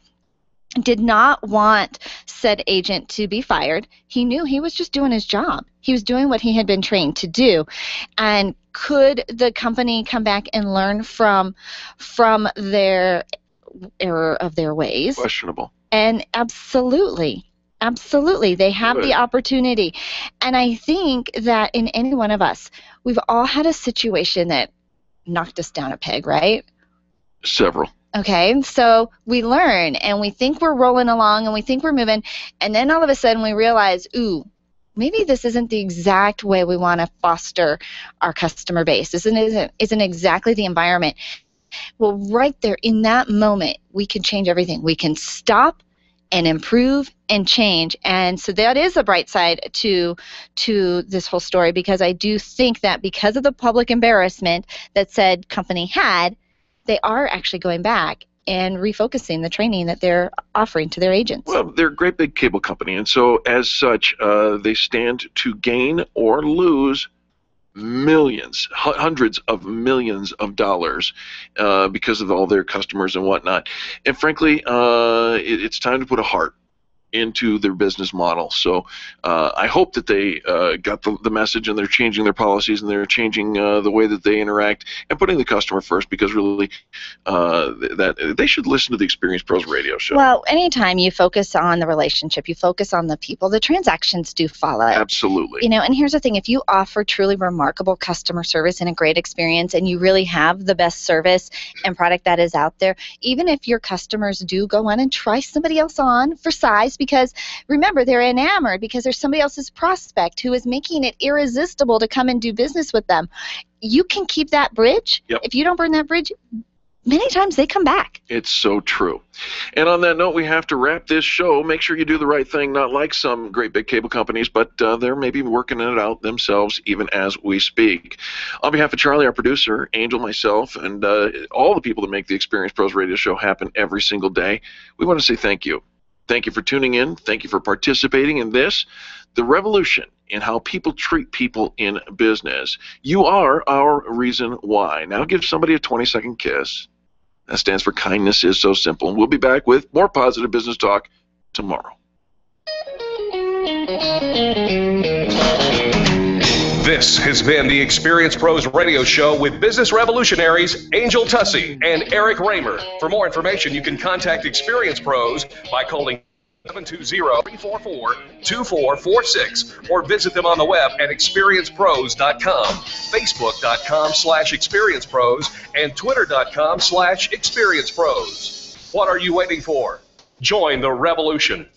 did not want said agent to be fired. He knew he was just doing his job. He was doing what he had been trained to do. And could the company come back and learn from their error of their ways? Questionable. And absolutely, they have the opportunity. And I think that in any one of us, we've all had a situation that knocked us down a peg, right? Several. Okay, so we learn, and we think we're rolling along, and we think we're moving, and then all of a sudden we realize, ooh, maybe this isn't the exact way we want to foster our customer base. This isn't exactly the environment. Well, right there in that moment, we can change everything. We can stop and improve and change. And so that is a bright side to this whole story, because I do think that because of the public embarrassment that said company had, they are actually going back and refocusing the training that they're offering to their agents. Well, they're a great big cable company, and so as such, they stand to gain or lose millions, hundreds of millions of dollars because of all their customers and whatnot. And frankly, it's time to put a heart into their business model. So I hope that they got the message, and they're changing their policies, and they're changing the way that they interact and putting the customer first, because really that they should listen to the Experience Pros radio show. Well, anytime you focus on the relationship, you focus on the people, the transactions do follow. Absolutely. You know, and here's the thing, if you offer truly remarkable customer service and a great experience, and you really have the best service and product that is out there, even if your customers do go on and try somebody else on for size, because remember, they're enamored because there's somebody else's prospect who is making it irresistible to come and do business with them. You can keep that bridge. Yep. If you don't burn that bridge, many times they come back. It's so true. And on that note, we have to wrap this show. Make sure you do the right thing, not like some great big cable companies, but they're maybe working it out themselves even as we speak. On behalf of Charlie, our producer, Angel, myself, and all the people that make the Experience Pros radio show happen every single day, we want to say thank you. Thank you for tuning in. Thank you for participating in this, the revolution in how people treat people in business. You are our reason why. Now give somebody a 20-second kiss. That stands for kindness is so simple. We'll be back with more positive business talk tomorrow. This has been the Experience Pros radio show with business revolutionaries Angel Tussey and Eric Raymer. For more information, you can contact Experience Pros by calling 720-344-2446 or visit them on the web at experiencepros.com, facebook.com/experiencepros, and twitter.com/experiencepros. What are you waiting for? Join the revolution.